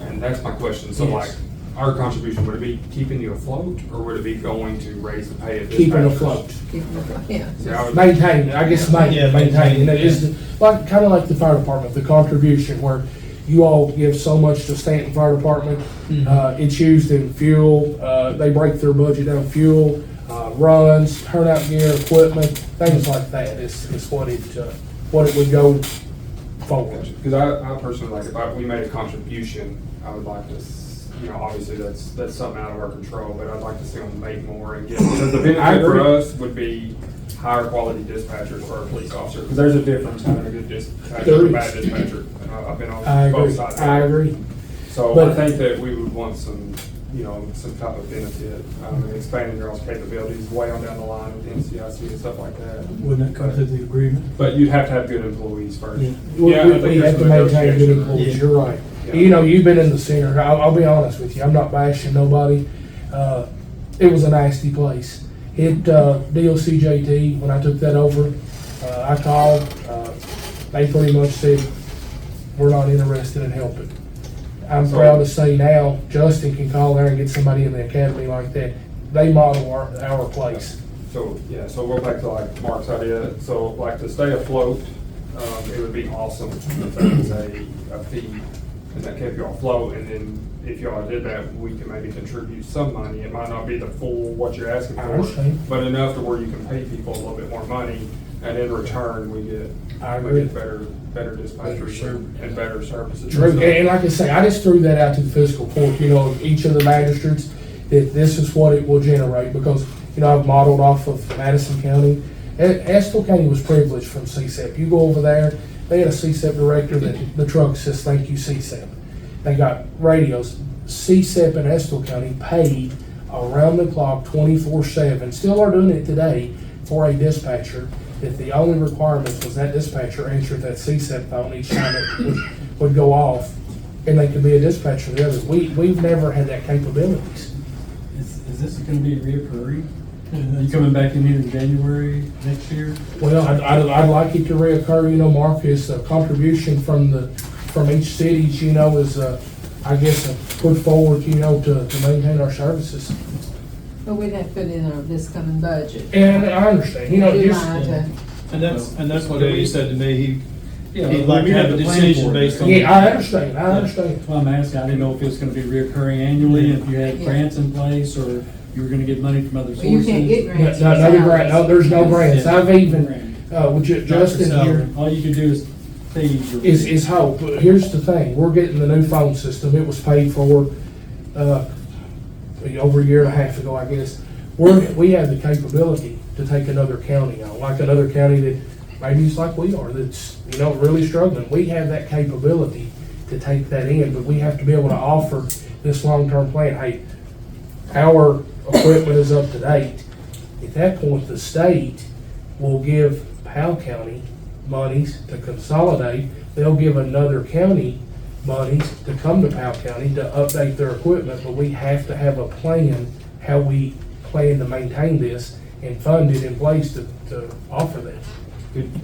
And that's my question. So Yes. our contribution, would it be keeping you afloat or would it be going to raise the pay of keep it dispatchers? afloat. Yeah. See, I would- Maintain, I guess, Yeah, maintain. maintain, It is kind of like the fire department, the contribution where you all give so much to Stanton Fire Department. It's used in fuel, they break their budget down, fuel, runs, turnout gear, equipment, things like that is what it would go forward. Because I personally, if we made a contribution, I would like to, obviously that's something out of our control, but I'd like to see them make more and get, because the benefit for us would be higher quality dispatchers for our police officers. Because there's a difference having a good dispatcher and a bad dispatcher. And I've been on both sides. I agree. So But- I think that we would want some type of benefit, and expanding your all's capabilities way on down the line with NCIC and stuff like that. Wouldn't that come to the agreement? But you'd have to have good employees first. Yeah. We I think have there's to some maintain good negotiation. employees, Yeah. you're right. Yeah. You've been in the center, I'll be honest with you, I'm not bashing nobody. It was a nasty place. DOCJT, when I took that over, I called, they pretty much said, we're not interested in helping. I'm proud to say now, Justin can call there and get somebody in the academy like that. They model our place. So we'll go back to Mark's idea. So to stay afloat, it would be awesome if there was a fee and that kept you afloat. And then if y'all did that, we can maybe contribute some money. It might not be the full what you're asking I for, understand. but enough to where you can pay people a little bit more money. And in return, we get better dispatchers and better services. True, and like I say, I just threw that out to the fiscal court, each of the magistrates, that this is what it will generate, because, I've modeled off of Madison County. Estill County was privileged from CSEP. You go over there, they had a CSEP director that the truck says, thank you, CSEP. They got radios. CSEP in Estill County paid around the clock, 24/7, still are doing it today, for a dispatcher, that the only requirement was that dispatcher answered that CSEP phone each time it would go off, and they could be a dispatcher the others. We've never had that capabilities. Is this gonna be reoccurring? Are you coming back in here in January next year? Well, I'd like it to reoccur, Marcus, a contribution from each city, is, I guess, put forward, to maintain our services. But we'd have to put in this coming budget. And I understand, just, And that's what Eddie said to me, Yeah, he'd like we to have have a to plan decision for it. based on. yeah, I understand. That's why I'm asking, I didn't know if it's gonna be reoccurring annually, if you had Yeah. grants in place, or you were gonna get money from other Well, sources. you can't get grants. No, there's no grants. Yeah. I've even, with Justin here, All you can do is feed your. is hope. But here's the thing, we're getting the new phone system. It was paid for, over a year and a half ago, I guess. We have the capability to take another county on, like another county that maybe it's like we are, that's, really struggling. We have that capability to take that in, but we have to be able to offer this long-term plan. Hey, our equipment is up to date. At that point, the state will give Powell County monies to consolidate. They'll give another county monies to come to Powell County to update their equipment, but we have to have a plan, how we plan to maintain this and fund it in place to offer that.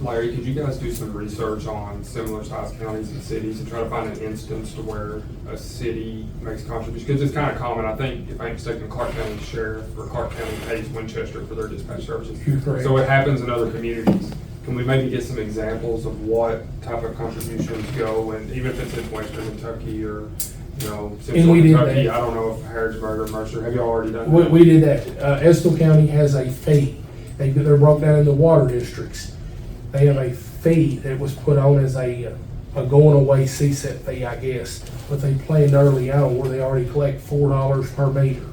Larry, could you guys do some research on similar sized counties and cities and try to find an instance to where a city makes contributions? Because it's kind of common, I think, if I'm mistaken, Clark County Sheriff or Clark County pays Winchester for their dispatch services. You're correct. So it happens in other communities. Can we maybe get some examples of what type of contributions go, and even if it's in Western Kentucky or, you know, And Central we did Kentucky, that. I don't know if Harrodsburg or Mercer, have you already done We, that? we did that. Estill County has a fee. They're broke down into water districts. They have a fee that was put on as a going away CSET fee, I guess. But they planned early on where they already collect $4 per meter.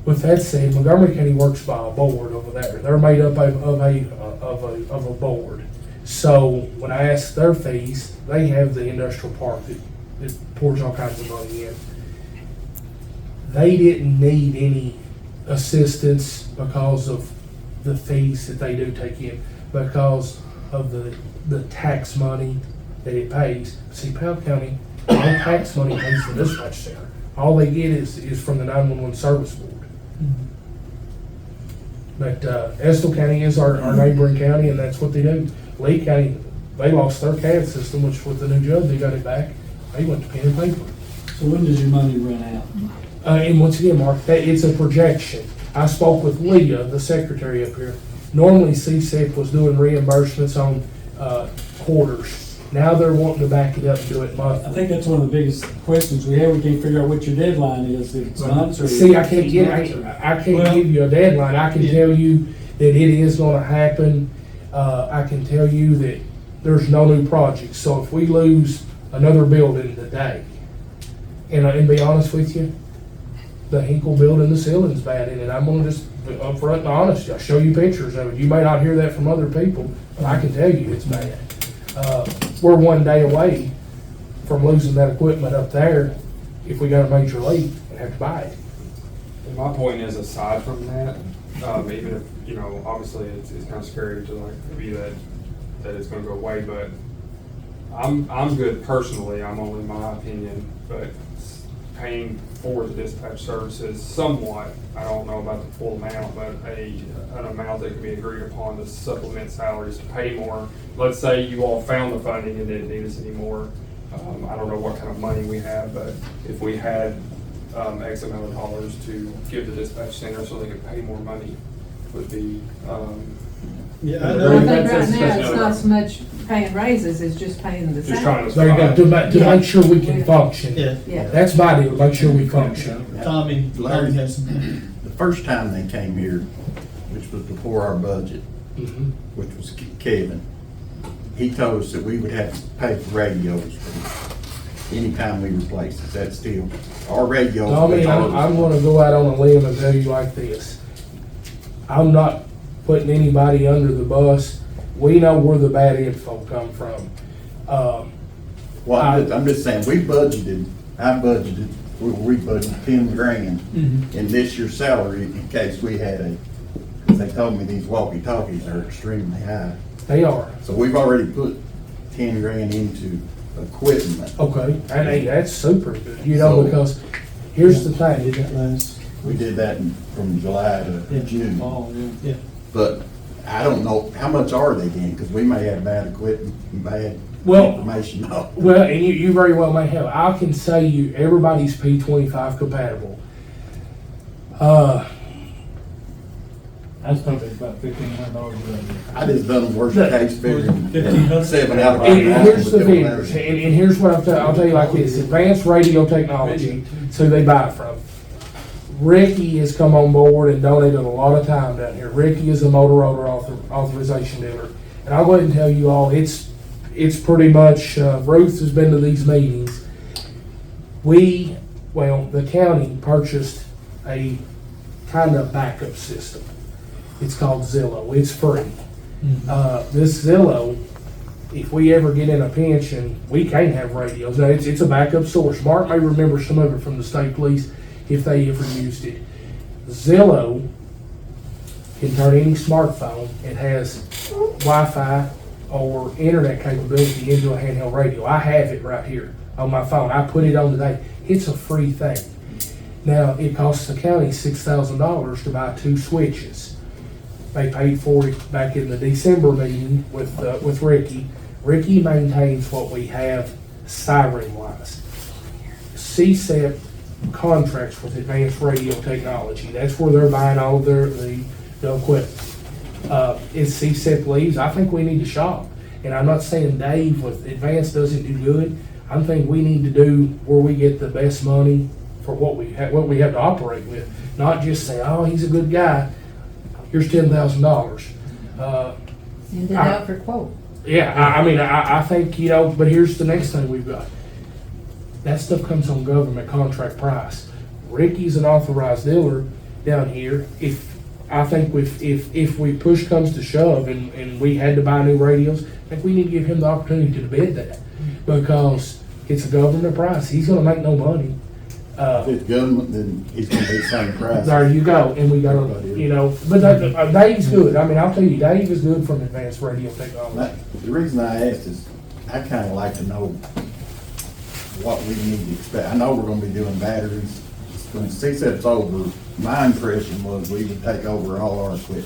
With that said, Montgomery County works by a board over there. They're made up of a board. So when I asked their fees, they have the industrial park that pours all kinds of money in. They didn't need any assistance because of the fees that they do take in, because of the tax money that it pays. See, Powell County, no tax money pays the dispatch center. All they get is from the 911 service board. But Estill County is our neighboring county, and that's what they do. Lee County, they lost their CAD system, which with the new judge, they got it back. They went to pen and paper. So when does your money run out? And once again, Mark, it's a projection. I spoke with Leah, the secretary up here. Normally, CSEP was doing reimbursements on quarters. Now they're wanting to back it up and do it I monthly. think that's one of the biggest questions we have. We can't figure out what your deadline is. If it's months or. See, I can't give you a deadline. I can tell you that it is gonna happen. I can tell you that there's no new projects. So if we lose another building today, and be honest with you, the Hinkle building, the ceiling's bad in it. I'm gonna just be upfront and honest. I'll show you pictures of it. You may not hear that from other people, but I can tell you it's bad. We're one day away from losing that equipment up there if we got a major leak and have to buy it. And my point is, aside from that, even if, you know, obviously it's kind of scary to like maybe that it's gonna go away, but I'm good personally, I'm only my opinion, but paying for the dispatch services somewhat, I don't know about the full amount, but an amount that can be agreed upon to supplement salaries, to pay more. Let's say you all found the funding and didn't need us anymore. I don't know what kind of money we have, but if we had X amount of dollars to give the dispatch center so they could pay more money, would be, Yeah, I I know. think right That's now, it's not so much paying raises, it's just paying the just trying salary. to. There you go, to make sure we can function. Yeah. Yeah. That's my deal, make sure we function. Tommy has some. The first time they came here, which was before our budget, Mhm. which was Kevin, he told us that we would have to pay for radios anytime we replace it. That's still, our radios. Tommy, I'm gonna go out on a limb and tell you like this. I'm not putting anybody under the bus. We know where the bad info come from. Well, I'm just saying, we budgeted, we budgeted 10 grand in this year's salary in case we had because they told me these walkie-talkies are extremely high. They are, So we've already put 10 grand into equipment. okay, and hey, that's super good, you know, So- because here's the thing. We did that from July to June. Oh, yeah. Yeah. But I don't know, how much are they then? Because we may have bad equipment, bad Well- information. Well, and you very well may have. I can say you, everybody's P25 compatible. That's probably about $1,500 I just done the worst case figure. 1,500. 7 out of And 5. here's the vendors, and here's what I'll tell you like this, Advanced Radio Technology, it's who they buy it from. Ricky has come on board and donated a lot of time down here. Ricky is a Motorola authorization dealer. And I'll go ahead and tell you all, it's pretty much, Ruth has been to these meetings. The county purchased a kind of backup system. It's called Zillow. It's free. This Zillow, if we ever get in a pinch and we can't have radios, now it's a backup source. Mark may remember some of it from the state police if they ever used it. Zillow can turn any smartphone. It has Wi-Fi or internet capability into a handheld radio. I have it right here on my phone. I put it on today. It's a free thing. Now, it costs the county $6,000 to buy 2 switches. They paid for it back in the December meeting with Ricky. Ricky maintains what we have siren-wise. CSEP contracts with Advanced Radio Technology. That's where they're buying all of the equipment. If CSEP leaves, I think we need to shop. And I'm not saying Dave with Advanced doesn't do good. I'm thinking we need to do where we get the best money for what we have to operate with. Not just say, oh, he's a good guy. Here's $10,000. Send it out for quote. Yeah, I think, but here's the next thing we've got. That stuff comes on government contract price. Ricky's an authorized dealer down here. If we push comes to shove and we had to buy new radios, I think we need to give him the opportunity to bid that, because it's a government price. He's gonna make no money. If it's government, then he's gonna be the same price. There you go, and we gotta, but Dave's good. I'll tell you, Dave is good from Advanced Radio Technology. The reason I asked is, I kinda like to know what we need to expect. I know we're gonna be doing batteries. When CSEP's over, my impression was we would take over all our equipment.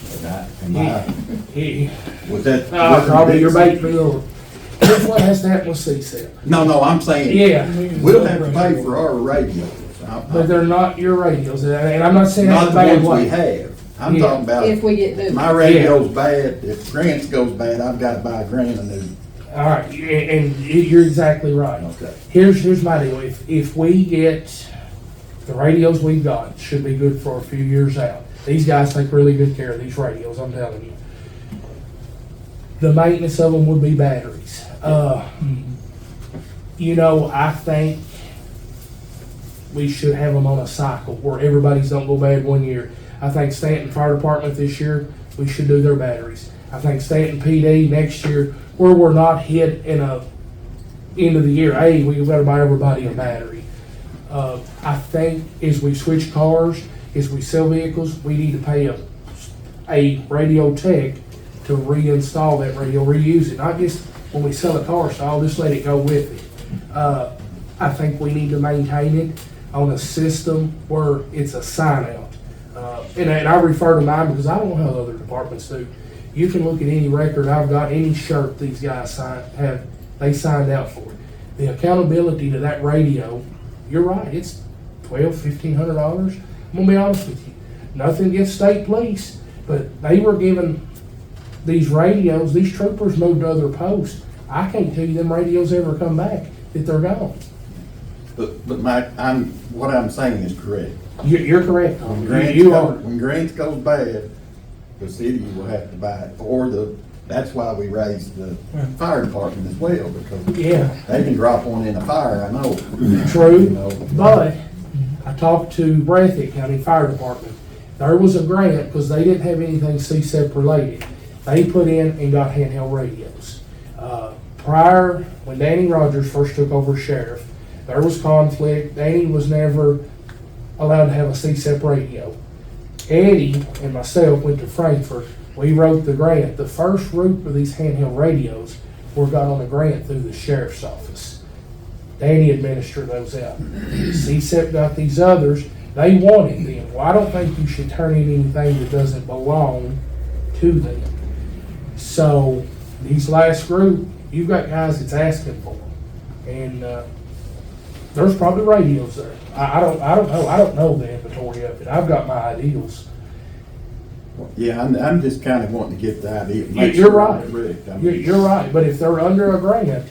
Was that? Probably your bait bill. That's what has to happen with CSEP. No, I'm saying. Yeah. We'll have to pay for our radios. But they're not your radios, and I'm not saying Not that's a the bad ones we way. have. I'm talking about. If we get new. My radio's bad. If Grant's goes bad, I've got to buy Grant a new. All right, and you're exactly right. Okay. Here's my deal. If we get the radios we've got, should be good for a few years out. These guys take really good care of these radios, I'm telling you. The maintenance of them would be batteries. I think we should have them on a cycle where everybody's don't go bad one year. I think Stanton Fire Department this year, we should do their batteries. I think Stanton PD next year, where we're not hit in a end of the year, hey, we better buy everybody a battery. I think as we switch cars, as we sell vehicles, we need to pay a radio tech to reinstall that radio, reuse it, not just when we sell a car, so I'll just let it go with it. I think we need to maintain it on a system where it's a sign out. And I refer to mine because I don't know how the other departments do. You can look at any record I've got, any shirt these guys they signed out for it. The accountability to that radio, you're right, it's $1,500. I'm gonna be honest with you. Nothing against state police, but they were given these radios, these troopers moved to other posts. I can't tell you them radios ever come back, that they're gone. But what I'm saying is correct. You're correct. When Grants goes bad, the city will have to buy it, that's why we raised the fire department as well, because they can drop one in a fire, I know. True, but I talked to Breathitt County Fire Department. There was a grant, because they didn't have anything CSEP related. They put in and got handheld radios. Prior, when Danny Rogers first took over sheriff, there was conflict. Danny was never allowed to have a CSEP radio. Eddie and myself went to Frankfurt. We wrote the grant. The first group of these handheld radios were got on a grant through the sheriff's office. Danny administered those out. CSEP got these others. They wanted them. Well, I don't think you should turn in anything that doesn't belong to them. So these last group, you've got guys that's asking for them, and there's probably radios there. I don't know. I don't know the inventory of it. I've got my ideals. Yeah, I'm just kind of wanting to get the idea. You're right. You're right. But if they're under a grant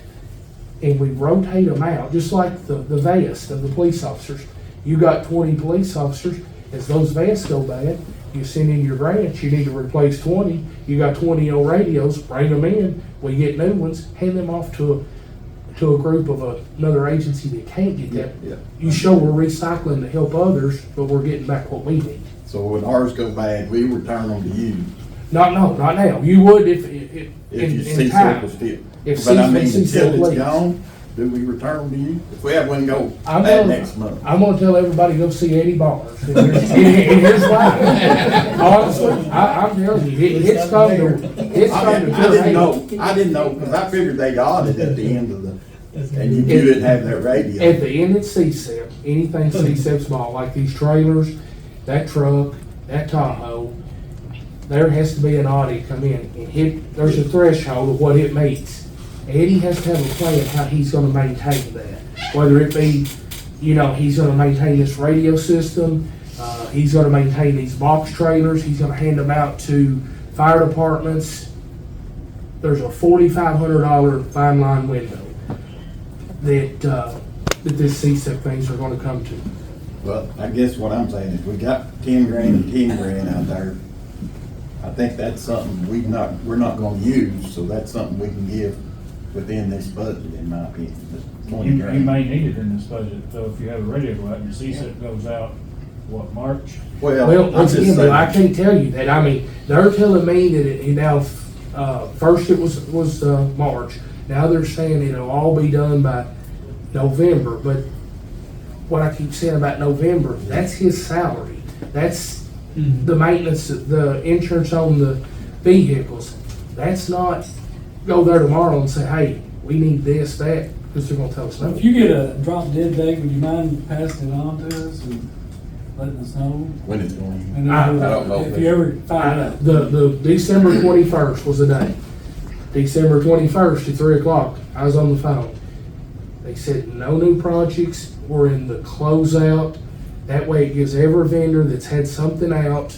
and we rotate them out, just like the vest of the police officers, you got 20 police officers. As those vests go bad, you send in your grants. You need to replace 20. You got 20 old radios. Bring them in. We get new ones. Hand them off to a group of another agency that can't get that. Yeah. You show we're recycling to help others, but we're getting back what we need. So when ours go bad, we return them to you. Not now. You would if you in see time. was still. If But I mean, CSEP until it's leaves. gone, do we return to you? If we have one go I'm that gonna- next month. I'm gonna tell everybody go see Eddie Barnes. And here's why. Honestly, I'm telling you, it's come to, it's come to. I didn't know, because I figured they got it at the end of the, and you didn't have that radio. At the end, it's CSEP, anything CSEP small, like these trailers, that truck, that Tahoe, there has to be an audit come in and hit, there's a threshold of what it meets. Eddie has to have a plan how he's gonna maintain that, whether it be, you know, he's gonna maintain this radio system, he's gonna maintain these box trailers, he's gonna hand them out to fire departments. There's a $4,500 fine line window that this CSEP things are gonna come to. Well, I guess what I'm saying is we got 10 grand and 10 grand out there. I think that's something we're not gonna use, so that's something we can give within this budget, in my opinion, the 20 You grand. may need it in this budget, so if you have a radio go out and your CSEP goes out, what, March? Well, I'm once just again, though, I saying, can't tell you that. I mean, they're telling me that it now, first it was March. Now they're saying it'll all be done by November, but what I keep saying about November, that's his salary. That's the maintenance, the insurance on the vehicles. That's not go there tomorrow and say, hey, we need this, that, because they're gonna tell us no. If you get a drop dead date, would you mind passing it on to us and letting us know? when it's going. And I don't know. if you ever find out. The December 21st was the day. December 21st at 3 o'clock, I was on the phone. They said no new projects, we're in the closeout. That way it gives every vendor that's had something out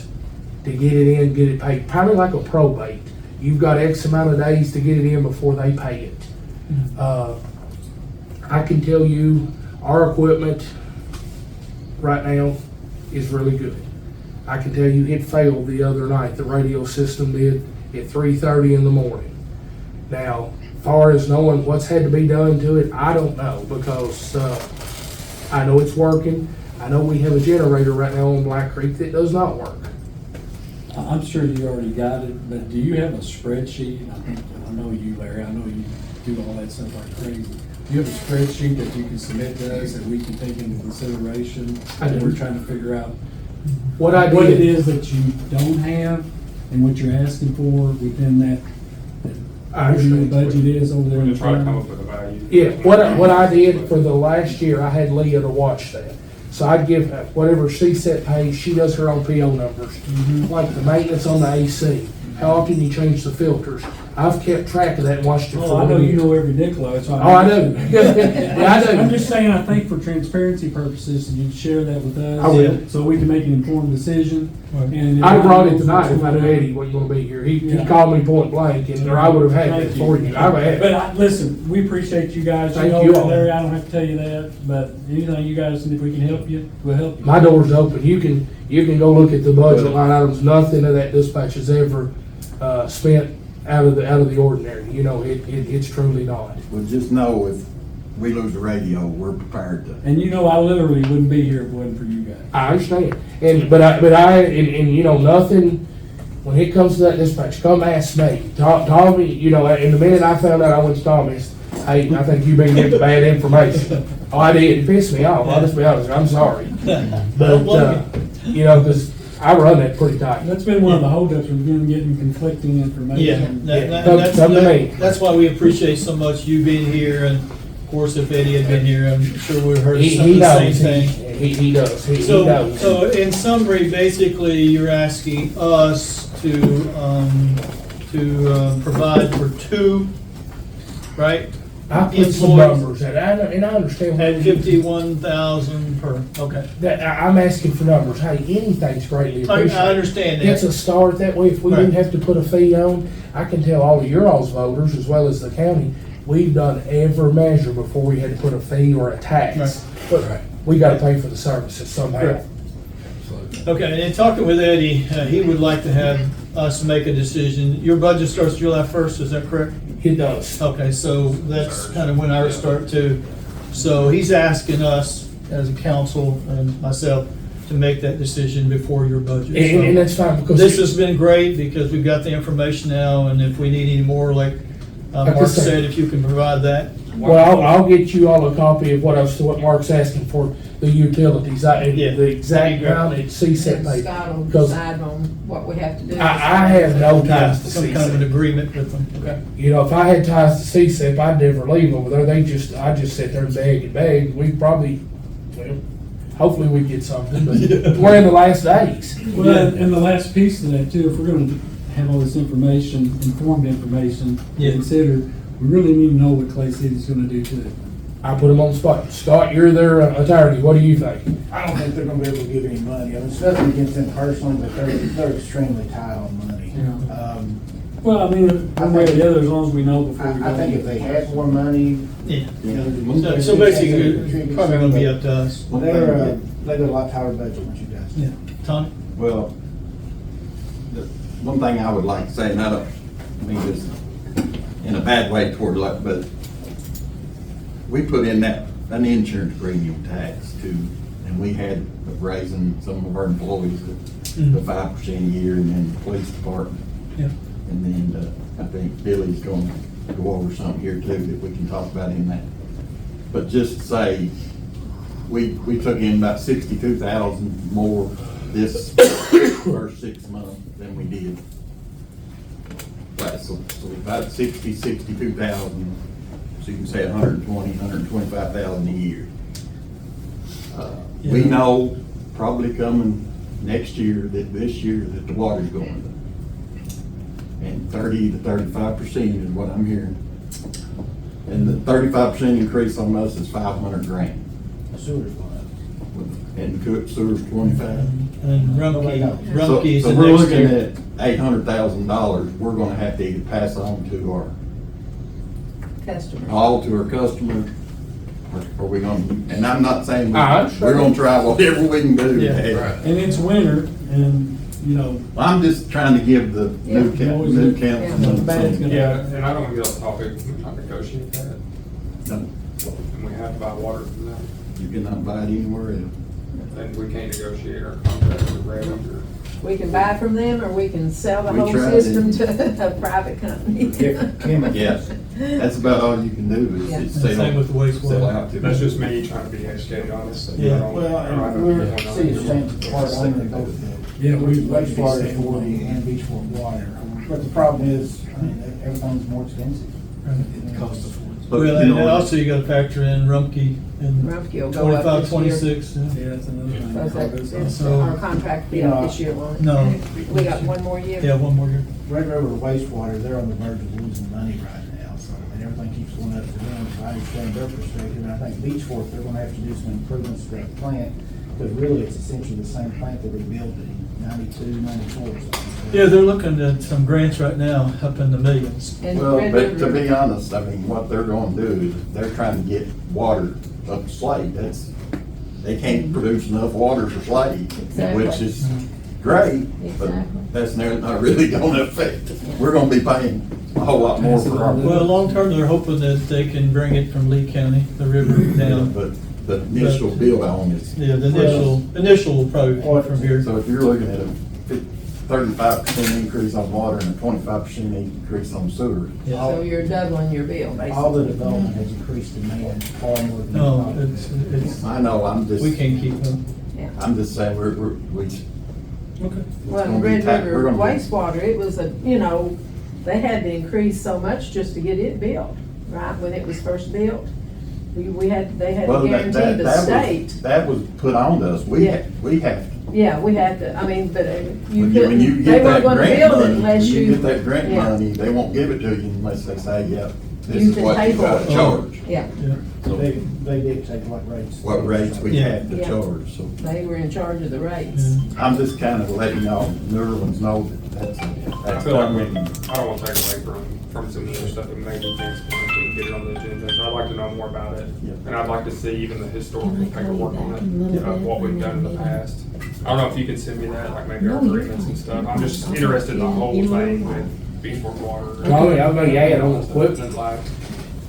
to get it in, get it paid. Probably like a probate. You've got X amount of days to get it in before they pay it. I can tell you, our equipment right now is really good. I can tell you it failed the other night, the radio system did, at 3:30 in the morning. Now, far as knowing what's had to be done to it, I don't know, because I know it's working. I know we have a generator right now on Black Creek that does not work. I'm sure you already got it, but do you have a spreadsheet? I know you, Larry, I know you do all that stuff like crazy. Do you have a spreadsheet that you can submit to us that we can take into consideration? I do. We're trying to figure out What I what it did, is that you don't have and what you're asking for within that. I whatever your understand. budget is over there. We're in gonna try to front come of up with a value. yeah, what I did for the last year, I had Leah to watch that. So I'd give her whatever CSET pays, she does her own PO numbers. Like the maintenance on the AC, how often you change the filters. I've kept track of that and watched it Oh, for I know years. you know every nickel, that's why. Oh, I do. Yeah, I I'm do. just saying, I think for transparency purposes, you'd share that with us. I will. So we can make an informed decision. And I'd have brought it tonight if I knew Eddie wasn't gonna be here. He Yeah. called me point blank, and or I would have had that for you. I would have. But listen, we appreciate you guys. Thank know you that, all. Larry, I don't have to tell you that, but anything you guys, if we can help you, we'll help you. My door's open. You can go look at the budget line items. Nothing of that dispatch is ever spent out of the ordinary. You know, it's truly not. Well, just know if we lose the radio, we're prepared to. And you know, I literally wouldn't be here if it wasn't for you guys. I understand. But I you know, nothing, when it comes to that dispatch, come ask me. Tommy, you know, in the minute I found out, I went to Tommy and said, hey, I think you've been getting bad information. Oh, I did. It pissed me off. I'll just be honest. I'm sorry. But, you know, because I run that pretty tight. That's been one of the holdups, we've been getting conflicting information. That's why we appreciate so much you being here, and of course, if Eddie had been here, I'm sure we'd heard He some of the same knows. thing. He does. He So, knows. so in summary, basically, you're asking us to provide for two, right? I put some employees. numbers at, and I understand. what At you- 51,000 per, okay. I'm asking for numbers. Hey, anything's greatly I appreciated. understand It's that. a start that way. If we Right. didn't have to put a fee on, I can tell all of your all's voters as well as the county, we've done every measure before we had to put a fee or a tax. Right. But we gotta pay for the services somehow. Correct. Okay, and in talking with Eddie, he would like to have us make a decision. Your budget starts July 1st, is that correct? It does. Okay, so that's kind of when ours start too. So he's asking us as a council and myself to make that decision before your budget. And So that's fine because. this has been great because we've got the information now, and if we need any more, like Like I Mark said- said, if you can provide that, Well, I'll get you all a copy of what Mark's asking for, the utilities, Yeah. the exact amount at CSEP And pay. Scott will Because decide on what we have to do. I have no ties to Some kind of an CSEP. agreement with them, okay. You know, if I had ties to CSEP, I'd never leave over there. I just sit there and beg. We probably, well, hopefully we get something, but we're in the last days. Well, and the last piece of that too, if we're gonna have all this information, informed information, Yeah. to consider, we really need to know what Clay City's gonna do too. I put them on the spot. Scott, you're their attorney. What do you think? I don't think they're gonna be able to give any money. I mean, it's nothing against them personally, but they're extremely tight on money. Well, I mean, one way or the other, as long as we know before we go. I think if they had more money, Yeah. you know. So basically, it's probably gonna be up to us. They got a lot tighter budget than you guys. Yeah. Tony? Well, the one thing I would like to say, and I don't mean this in a bad way toward like, but we put in an insurance premium tax too, and we had raising some of our employees to 5% a year, and then the police department. Yeah. And then I think Billy's going to go over something here too that we can talk about in that. But just to say, we took in about 62,000 more this first 6 months than we did. Right, so about 62,000, so you can say 125,000 a year. We know probably coming next year that this year that the water's going up. And 30 to 35% is what I'm hearing. And the 35% increase on us is 500 grand. Sewer's going up. And Cook Sewer's 25. And Rumpke's So the we're next looking year. at $800,000 we're gonna have to either pass on to our, Customers. all to our customers, or we gonna, and I'm not saying I understand. we're gonna try whatever we can do. Yeah. And it's winter, and, you know, I'm just trying to give the new Yeah. council. nothing bad's gonna Yeah, happen. and I don't want to get off topic, we're trying to negotiate that, No, and we have to buy water from them, you cannot buy it anywhere else. and we can't negotiate our contract with Red or. We can buy from them, or we can sell the We whole tried it. system to a private company. Different chemicals. Yes, that's about all you can do Yeah. is And same with the wastewater. sell out to. That's just me trying to be educated on this. Yeah. Well, and we're, see, it's Stanton Ky owner of both the Yeah, we- wastewater authority and Beachport Water. But the problem is, I mean, everything's more expensive. Right. Cost of Well, and also you gotta factor in Rumpke and Rumpke will go up 25, this year. 26. yeah. Yeah, that's another thing. Because it's So- our contract be up this year, won't it? No. We got one more year? Yeah, one more year. Red River wastewater, they're on the verge of losing money right now, so, and everything keeps going up for them, so I understand their perspective, and I think Beachport, they're gonna have to do some improvements to that plant, because really, it's essentially the same plant that we built in 92, 94 or something. Yeah, they're looking at some grants right now up in the millions. And Well, Red but to River- be honest, I mean, what they're gonna do is they're trying to get water up Slate. They can't produce enough water for Slate, Exactly. which is great, but Exactly. that's not really gonna affect. We're gonna be paying a whole lot more for our. Well, long-term, they're hoping that they can bring it from Lee County, the river down. But the initial bill on is. Yeah, the initial will probably be from here. So if you're looking at a 35% increase on water and a 25% increase on sewer. Yeah. So you're doubling your bill, basically. All the development has increased demand far more than. No, it's, I know, we can't keep them. Yeah. I'm just saying, we Okay. Well, gonna be Red tight. River We're gonna be- wastewater, it was they had to increase so much just to get it built, right, when it was first built. They had Well, to that, guarantee the state. that was put on us. We Yeah. have, Yeah, we had to, I mean, but you when couldn't, you they get weren't that gonna grant build it money, unless when you. you get that grant yeah. money, they won't give it to you unless they say, yeah, this You is can what pay you for gotta it. charge. Yeah, Yeah. So They dictate what rates. what rates we Yeah. have to Yeah. charge, so. they were in charge of the rates. Yeah. I'm just kind of letting y'all New Orleans know that I that's feel like coming. I don't want to take away from some other stuff that maybe next month we can get it on the agenda. So I'd like to know more about it. Yeah. And I'd like to see even the historical paperwork on it, of what we've done in the past. I don't know if you can send me that, like maybe our agreements and stuff. I'm just interested in the whole thing with Beachport Water. Tommy, I may add on equipment like,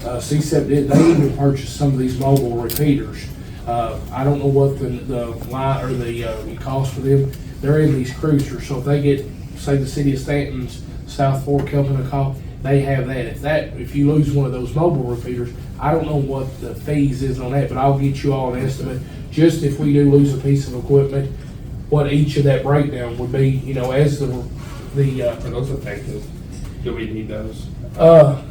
CSEP did, they even purchased some of these mobile repeaters. I don't know what the line or the cost for them. They're in these cruisers, so if they get, say, the city of Stanton's South Fork helping a call, they have that. If you lose one of those mobile repeaters, I don't know what the fees is on that, but I'll get you all an estimate. Just if we do lose a piece of equipment, what each of that breakdown would be, you know, as the, Are those effective? Do we need those? I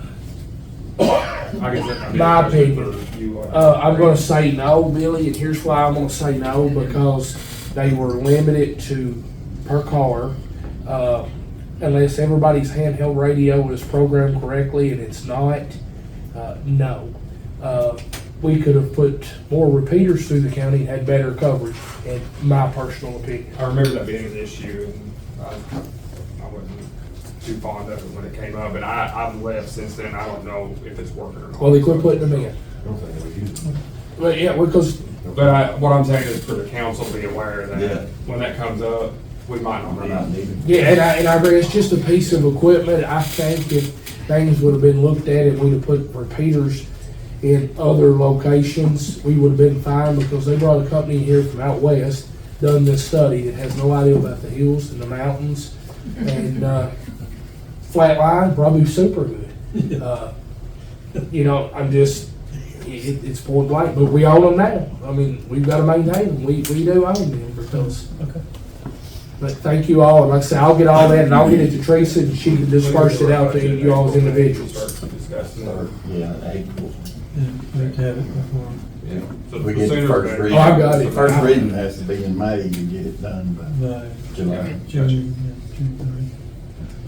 guess that- My opinion. for you, I'm gonna say no, Billy, and here's why I'm gonna say no, because they were limited to per car. Unless everybody's handheld radio is programmed correctly, and it's not, no. We could have put more repeaters through the county and had better coverage, in my personal opinion. I remember that being an issue, and I wasn't too fond of it when it came up, and I've left since then. I don't know if it's working or not. Well, they quit putting them in. But yeah, because, But what I'm saying is for the council to be aware Yeah. that when that comes up, we might not need it. yeah, and I agree, it's just a piece of equipment. I think if things would have been looked at and we'd have put repeaters in other locations, we would have been fine, because they brought a company here from out west, done this study that has no idea about the hills and the mountains, and, flat line, probably super good. You know, I'm just, it's point blank, but we own them now. I mean, we've got to maintain them. We do own them, because. Okay. But thank you all, and like I said, I'll get all that, and I'll get it to Teresa, and she can disperse it out to you all as individuals. Start discussing it. Yeah, April. Yeah, we have to have it before. Yeah. So We the get the sooner first better. reading. Oh, I got it. The first reading has to be in May, you get it done by Right. July. June, yeah, June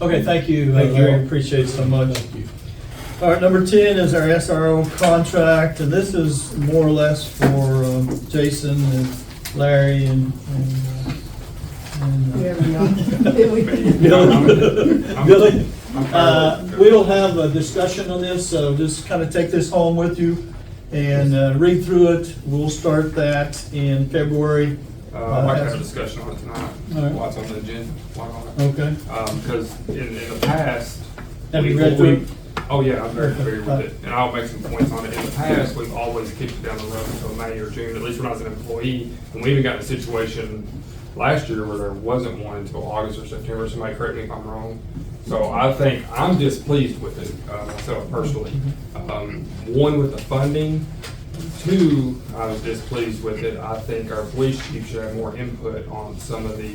30. Okay, thank you, Thank you. Larry, appreciate it so much. All right, number 10 is our SRO contract, and this is more or less for Jason and Larry and Whoever you are. Billy. Billy. I'm We'll have a discussion on this, so just kind of take this home with you and read through it. We'll start that in February. I'd like to have a discussion on it tonight, All right. while it's on the agenda, while on it. Okay. Because in the past. Have you we- read through it? Oh, yeah, I'm very familiar with it, and I'll make some points on it. In the past, we've always kicked it down the road until May or June, at least when I was an employee. And we even got in a situation last year where there wasn't one until August or September. Somebody correct me if I'm wrong. So I think I'm displeased with it, myself personally. One, with the funding. Two, I was displeased with it. I think our police chief should have more input on some of the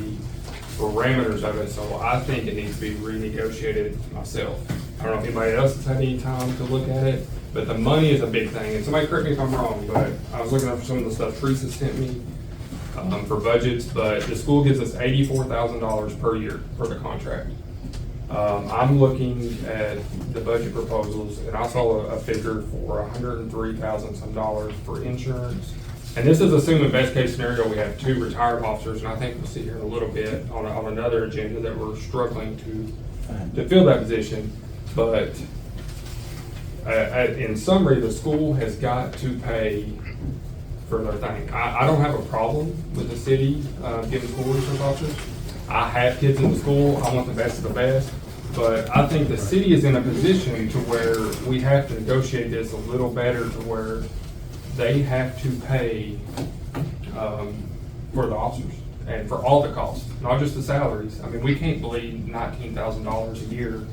parameters of it, so I think it needs to be renegotiated myself. I don't know if anybody else has had any time to look at it, but the money is a big thing, and somebody correct me if I'm wrong, but I was looking up some of the stuff Teresa sent me for budgets, but the school gives us $84,000 per year for the contract. I'm looking at the budget proposals, and I saw a figure for $103,000 some dollars for insurance. And this is assuming best case scenario, we have 2 retired officers, and I think we'll see here in a little bit on another agenda that we're struggling to fill that position. But in summary, the school has got to pay for their thing. I don't have a problem with the city giving school resource officers. I have kids in the school, I want the best of the best, but I think the city is in a position to where we have to negotiate this a little better, to where they have to pay for the officers and for all the costs, not just the salaries. I mean, we can't bleed $19,000 a year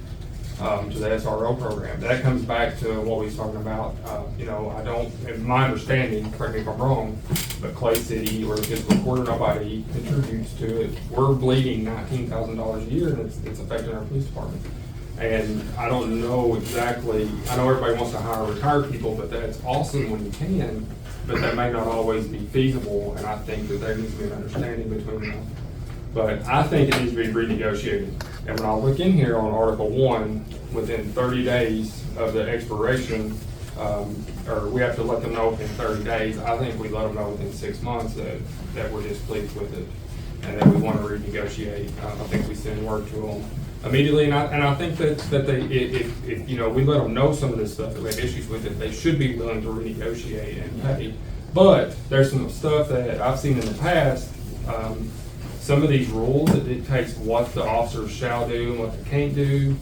to the SRO program. That comes back to what we was talking about. I don't, in my understanding, correct me if I'm wrong, but Clay City or the fiscal quarter, nobody contributes to it. We're bleeding $19,000 a year, and it's affecting our police department. And I don't know exactly, I know everybody wants to hire retired people, but that's awesome when you can, but that may not always be feasible, and I think that there needs to be an understanding between them. But I think it needs to be renegotiated. And when I look in here on Article 1, within 30 days of the expiration, or we have to let them know within 30 days, I think we let them know within 6 months that we're displeased with it and that we want to renegotiate. I think we send word to them immediately, and I think that they, if we let them know some of this stuff, that we have issues with it, they should be willing to renegotiate and pay. But there's some stuff that I've seen in the past, some of these rules, it dictates what the officers shall do and what they can't do.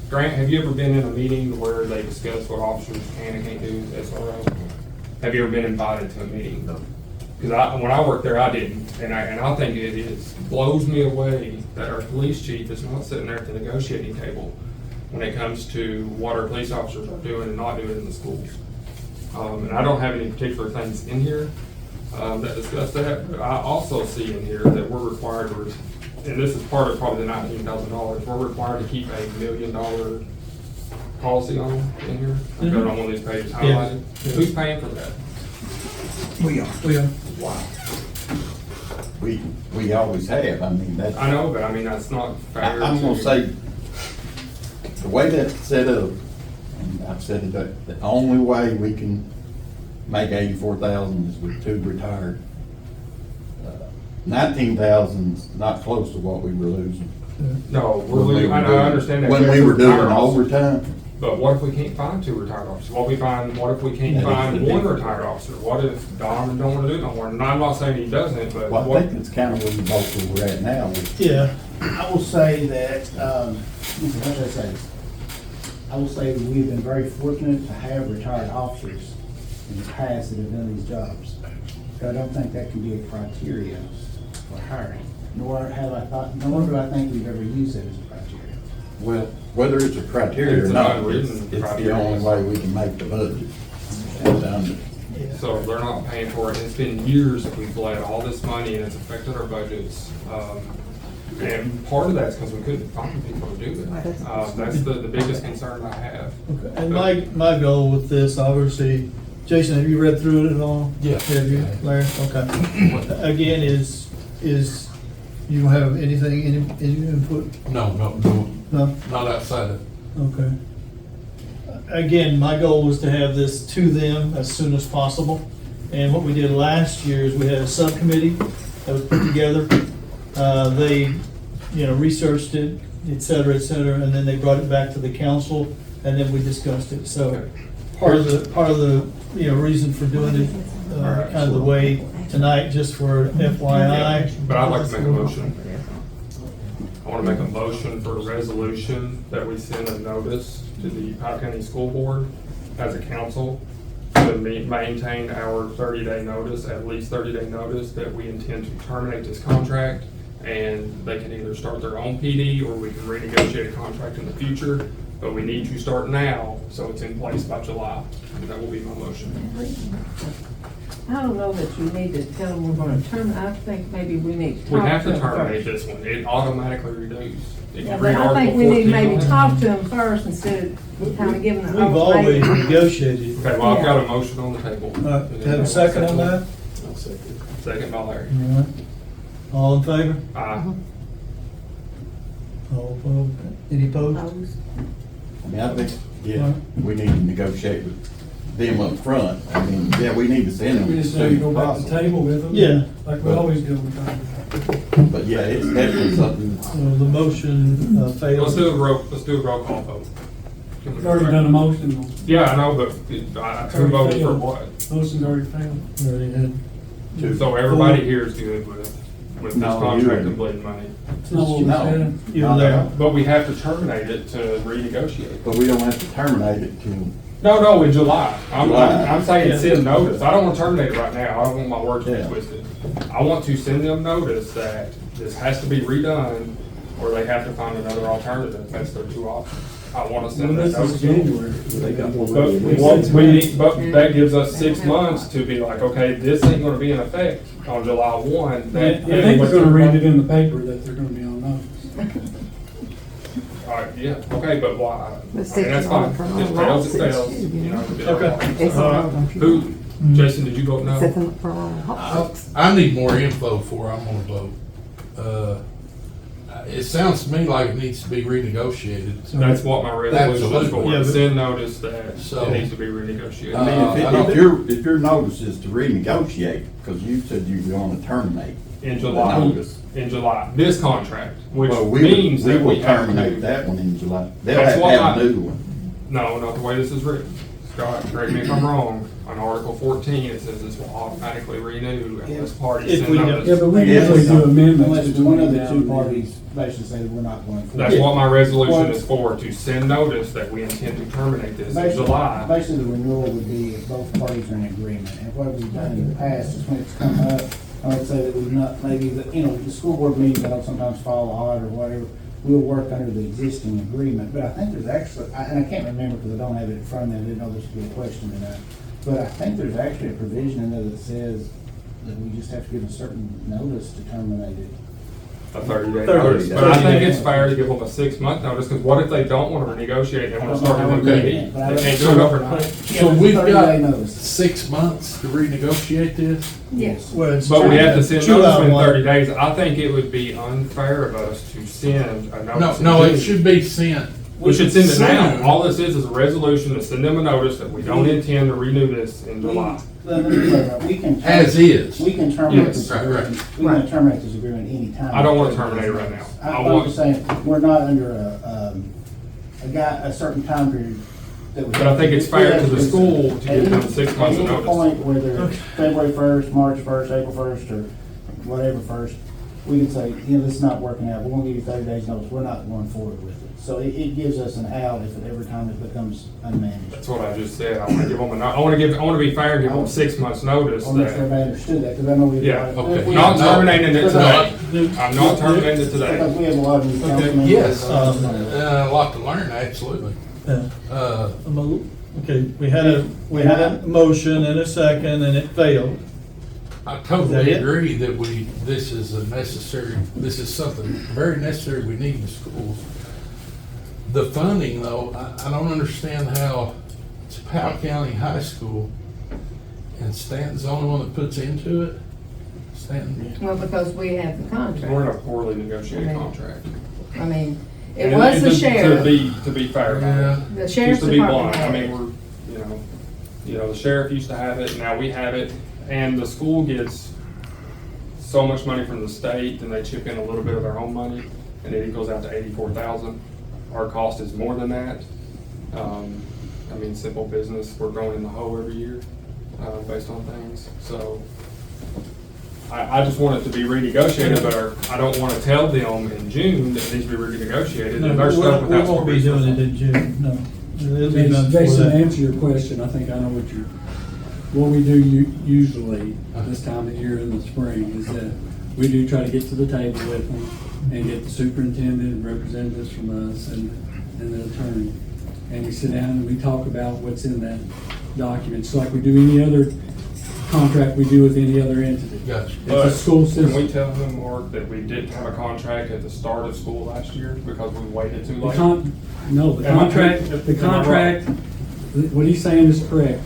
Grant, have you ever been in a meeting where they discuss what officers can and can't do as SRO? Have you ever been invited to a meeting? No. Because when I worked there, I didn't, and I think it blows me away that our police chief is not sitting there at the negotiating table when it comes to what our police officers are doing and not doing in the schools. And I don't have any particular things in here that discuss that, but I also see in here that we're required to, and this is part of probably the $19,000, we're required to keep $1 million policy on in here. I've got it on one of these pages highlighted. Yeah. Who's paying for that? We are. Wow. We always have, I mean, that. I know, but I mean, that's not fair. I'm gonna to- say, the way that's set up, and I've said it, that the only way we can make 84,000 is with 2 retired. 19,000's not close to what we were losing. No, When we were I doing- understand that. When we were doing Retired officers. overtime. But what if we can't find 2 retired officers? What if we can't That is find the 1 difference. retired officer? What if Don don't wanna do it no more? And I'm not saying he doesn't, but Well, I what? think it's kind of where we both were at now. Yeah. I will say that, how should I say this? I will say that we've been very fortunate to have retired officers in the past that have done these jobs. But I don't think that can be a criteria for hiring, nor do I think we've ever used it as a criteria. Well, whether it's a criteria or It's an not, unwritten it's the criteria. only way we can make the budget. So they're not paying for it. It's been years that we've bled all this money and it's affected our budgets. And part of that's because we couldn't find people to do it. That's the biggest concern I have. Okay. And my goal with this, obviously, Jason, have you read through it at all? Yeah. Have you, Larry? Okay. Again, is you don't have anything, any input? No, No? not outside of. Okay. Again, my goal was to have this to them as soon as possible. And what we did last year is we had a subcommittee that was put together. They, researched it, et cetera, and then they brought it back to the council, and then we discussed it. So part of the reason for doing it kind of the way tonight, just for FYI. But I'd like to make a motion. I want to make a motion for a resolution that we send a notice to the Powell County School Board as a council to maintain our 30-day notice, at least 30-day notice, that we intend to terminate this contract, and they can either start their own PD or we can renegotiate a contract in the future, but we need to start now, so it's in place by July. And that will be my motion. I don't know that you need to tell them we're gonna terminate. I think maybe we need to We talk have to to them terminate first. this one. It automatically renews. If you Yeah, read but I Article think we need to 14 maybe on it- talk to them first instead of kind of giving an We've always ultimatum. negotiated. Okay, well, I've got a motion on the table. Have a second on that? Second by Larry. All right. All in favor? Aye. All opposed? Any opposed? I mean, I think, yeah, we need to negotiate with them up front. I mean, yeah, we need to send them We as just need to soon go as back to the possible. table with them. Yeah. Like we always do with time. But yeah, it's definitely something. So the motion fails. Let's do a roll call vote. We've already done a motion. Yeah, I know, but who voted for what? Motion's already failed. Already had. So everybody here is good with this No, contract you- and bleeding money. It's not what we No. said. You were there. But we have to terminate it to renegotiate. But we don't have to terminate it till, No, in July. July. I'm saying send notice. I don't want to terminate it right now. I don't want my words to be Yeah. twisted. I want to send them notice that this has to be redone, or they have to find another alternative. That's their 2 options. I want to Well, send that this is notice. January. But that gives us 6 months to be like, okay, this ain't gonna be in effect on July 1. I think they're gonna read it in the paper that they're gonna be on notice. All right, yeah, okay, but why? I mean, The that's fine. $60 If it fails, it fails. You know, Okay. It's All right. all- Who, Jason, did you vote no? I need more info before I'm gonna vote. It sounds to me like it needs to be renegotiated. That's what my resolution is Absolutely. for, Yeah, to but- send notice that So- it needs to be renegotiated. I mean, I don't- if your notice is to renegotiate, because you said you want to terminate. In the July, notice. this contract, which Well, means that we will have terminate to. that one in July. They'll That's have to what have I- a new one. No, not the way this is written. Scott, correct me if I'm wrong, on Article 14, it says this will automatically renew unless parties If send we- notice. Yeah, but we Yes. usually do amendments Unless between one of the now 2 and then. parties basically say we're not going for it. That's what my resolution is for, to send notice that we intend to terminate this in Basically- July. Basically, the renewal would be if both parties are in agreement, and what we've done in the past is when it's come up, I would say that we've not, maybe, the school board meetings, I know sometimes fall odd or whatever, we'll work under the existing agreement, but I think there's actually, and I can't remember because I don't have it in front of me, I didn't know this would be a question tonight, but I think there's actually a provision in there that says that we just have to give a certain notice to terminate it. A 30-day 30 notice. days. But I think 30 it's days. fair to give them a 6-month notice, because what if they don't want to renegotiate, they want to start a new Okay. meeting? They can't do it overnight. So Give we've us a 30-day got notice. 6 months to renegotiate this? Yes. Well, it's But we have to send July notice within 1. 30 days. I think it would be unfair of us to send a No, notice. no, in it June. should be sent. We should send it now. Soon. All this is a resolution to send them a notice that we don't intend to renew this in July. Let me clarify. We can. As is. We can terminate Yes. this Right, agreement. We can terminate this agreement anytime. I don't want to terminate it right now. I I'm want, just saying, we're not under a certain time period that we. but I think it's fair to the school to give them 6 months of At any notice. point, whether it's February 1st, March 1st, April 1st, or whatever 1st, we can say, this is not working out, we're gonna give you 30 days notice, we're not going forward with it. So it gives us an out if every time it becomes unmanaged. That's what I just said. I want to give them I want to be fair and give them 6 months notice I want to make sure that, everybody understood that, because I know we. Yeah, okay. not terminating it today. The- I'm not terminating it today. Because we have a lot of new council members. Yes, Um, a lot to learn, absolutely. Yeah. Uh, Okay, we had a motion and a second, and it failed. I Is that totally it? agree that this is something very necessary we need in schools. The funding though, I don't understand how it's Powell County High School and Stanton's the only one that puts into it. Stanton, Well, because we have the We're in contract. a poorly negotiated Okay. contract. I mean, it And was the to sheriff. To be fair about Yeah. it. The sheriff's Just to be department blunt, I had mean, it. the sheriff used to have it, now we have it, and the school gets so much money from the state, and they chip in a little bit of their own money, and it equals out to 84,000. Our cost is more than that. I mean, simple business, we're going in the hole every year, based on things, so. I just want it to be renegotiated, but I don't want to tell them in June that it needs to be renegotiated, No, and they're stuck we without. won't be doing it in June, no. It'll be done before Jason, to that. answer your question, I think I know what we do usually this time of year in the spring is that we do try to get to the table with them and get the superintendent and representatives from us and the attorney. And we sit down and we talk about what's in that document. It's like we do any other contract we do with any other entity. gotcha. But It's a school can we system. tell them, Mark, that we didn't have a contract at the start of school last year because we waited too The late? the Am I- contract, what he's saying is correct.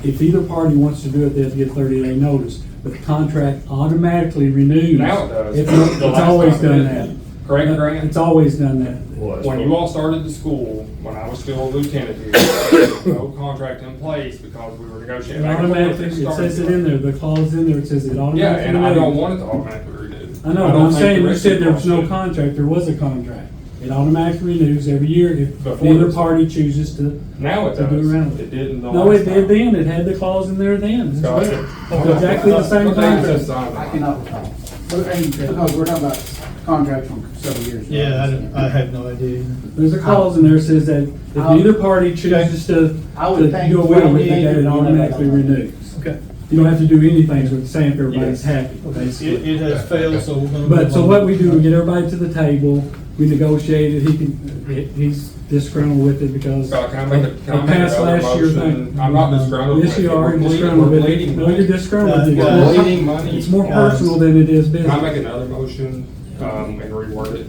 If either party wants to do it, they have to get 30-day notice, but the contract automatically renews. Now it does. It's The last always time it done didn't. that. Correct, Grant? It's always done that. When you all started the school, when I was still a lieutenant here, there was no contract in place because we were negotiating. It automatically, it says it in there, the clause in there, it says it Yeah, automatically. and I don't renews. want it to automatically renew. I know, don't but I'm think saying, the you rest said of there was no should. contract, there was a contract. It automatically renews every year if Before neither this. party chooses to. Now it To do does. around it. It didn't the No, last it did time. then, it had the clause in there then. as well. Gotcha. Exactly the same What day contract. is this signed I on? cannot recall. But, and because we're talking about contracts from several years ago. Yeah, I have no idea. There's a clause in there that says that if neither party chooses to I would think do away with it, that it you know, automatically renews. Okay. You don't have to do anything with saying if everybody's Yes. happy, basically. It has failed, so we're gonna. But, move so on. what we do, we get everybody to the table, we negotiate it, he's disgruntled with it because. Can I make It passed another last year motion? thing. I'm not disgruntled. Yes, with you it. are, We're you're bleeding- disgruntled we're with bleeding it. No, money. you're disgruntled with it. Guys, We're bleeding money. It's more Guys. personal than it is Can I business. make another motion, and reword it?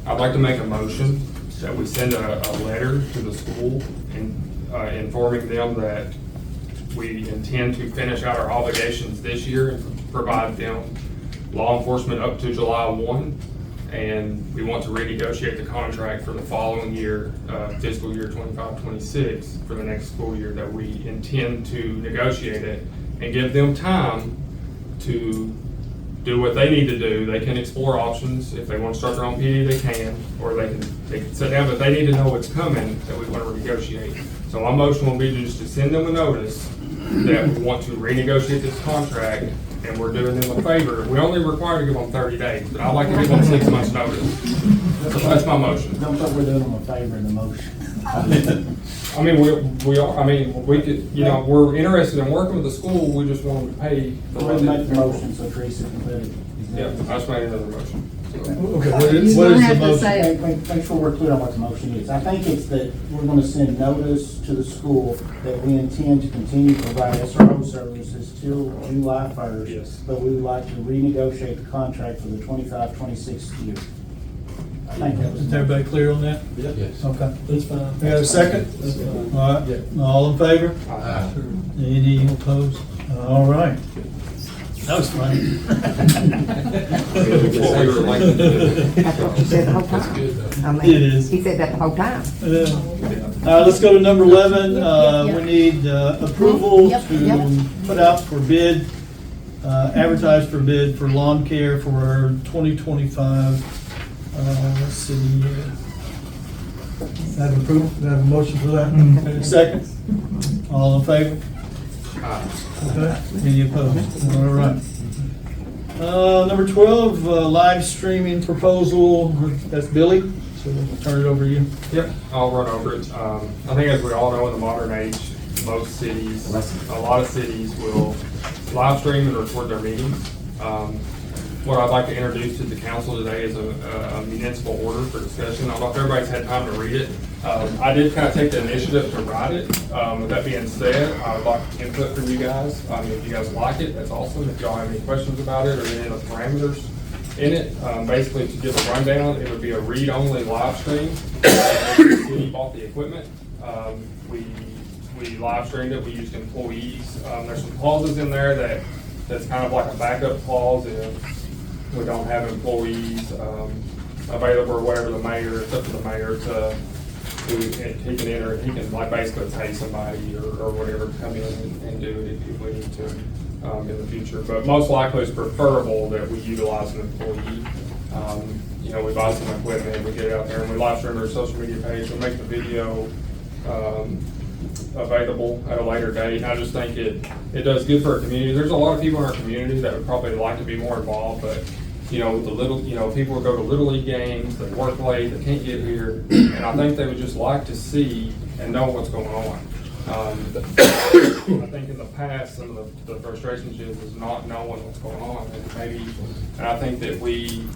I'd like to make a motion that we send a letter to the school informing them that we intend to finish out our obligations this year and provide them law enforcement up to July 1. And we want to renegotiate the contract for the following year, fiscal year 25-26, for the next school year, that we intend to negotiate it and give them time to do what they need to do. They can explore options. If they want to start their own PD, they can, or they can sit down, but they need to know what's coming that we want to renegotiate. So my motion will be just to send them a notice that we want to renegotiate this contract, and we're doing them a favor. We only require to give them 30 days, but I'd like to give them 6 months notice. So that's my motion. Don't think we're doing them a favor in the motion. I mean, we are, I mean, we could, we're interested in working with the school, we just want them to pay the Go ahead and make the budget. motion so Teresa can put it. Yeah, I just made another motion. Okay, what You're is gonna the have to motion? say- Make sure we're clear on what the motion is. I think it's that we're gonna send notice to the school that we intend to continue to provide SRO services till July 1st. Yes. But we would like to renegotiate the contract for the 25-26 year. I think that was. Is everybody clear on that? Yes. Okay. That's fine. We got a second? That's fine. All right, all in favor? Aye. Any opposed? All right. That was funny. What we were like to do. That's what you said the whole That's time. good though. I mean, It is. He said that the whole time. Let's go to number 11. Yep. We need approval Yep, to yep. put out for bid, advertise for bid for lawn care for our 2025, let's see. Have approval, do I have a motion for that? Okay, second? All in favor? Okay, any opposed? All right. Number 12, live streaming proposal, that's Billy, so we'll turn it over to you. Yep, I'll run over it. I think as we all know, in the modern age, most cities, a lot of cities will live stream and record their meetings. What I'd like to introduce to the council today is a municipal order for discussion. I don't know if everybody's had time to read it. I did kind of take the initiative to write it. With that being said, I would like input from you guys. If you guys like it, that's awesome. If y'all have any questions about it or any of the parameters in it, basically to give a rundown, it would be a read-only live stream. The city bought the equipment. We live streamed it. We used employees. There's some clauses in there that's kind of like a backup clause if we don't have employees available or whatever. The mayor, it's up to the mayor to he can enter, he can like basically pay somebody or whatever to come in and do it if we need to in the future. But most likely it's preferable that we utilize an employee. We buy some equipment, we get it out there and we live stream our social media page, we make the video available at a later date. And I just think it does good for our community. There's a lot of people in our community that would probably like to be more involved, but with the little, people go to Little League games, they work late, they can't get here, and I think they would just like to see and know what's going on. I think in the past, some of the frustrations is not knowing what's going on, and I think that we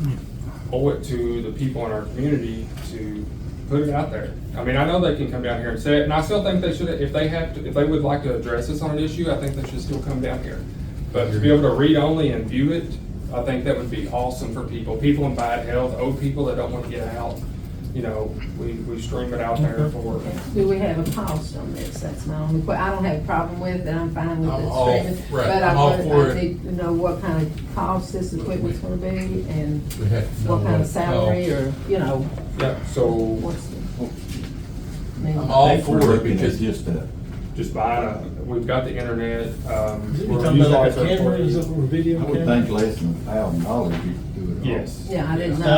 owe it to the people in our community to put it out there. I know they can come down here and say it, and I still think they should, if they would like to address this on an issue, I think they should still come down here. But to be able to read only and view it, I think that would be awesome for people in bad health, old people that don't want to get out. We stream it out there for. Do we have a cost on this? That's my only I don't have a problem with it, I'm fine with I'm it all- streaming. right, But I'm all for I it. need to know what kind of cost this equipment's gonna be and We have to know what kind of what it salary costs. or, Yeah, so what's the. I mean, I'm all for it because just buying we've got the internet. You we're talking about like a utilizing our camera, is it, employees. or video I would camera? think less than $1,000 you could do it all. Yes. Yeah, I didn't Yeah. know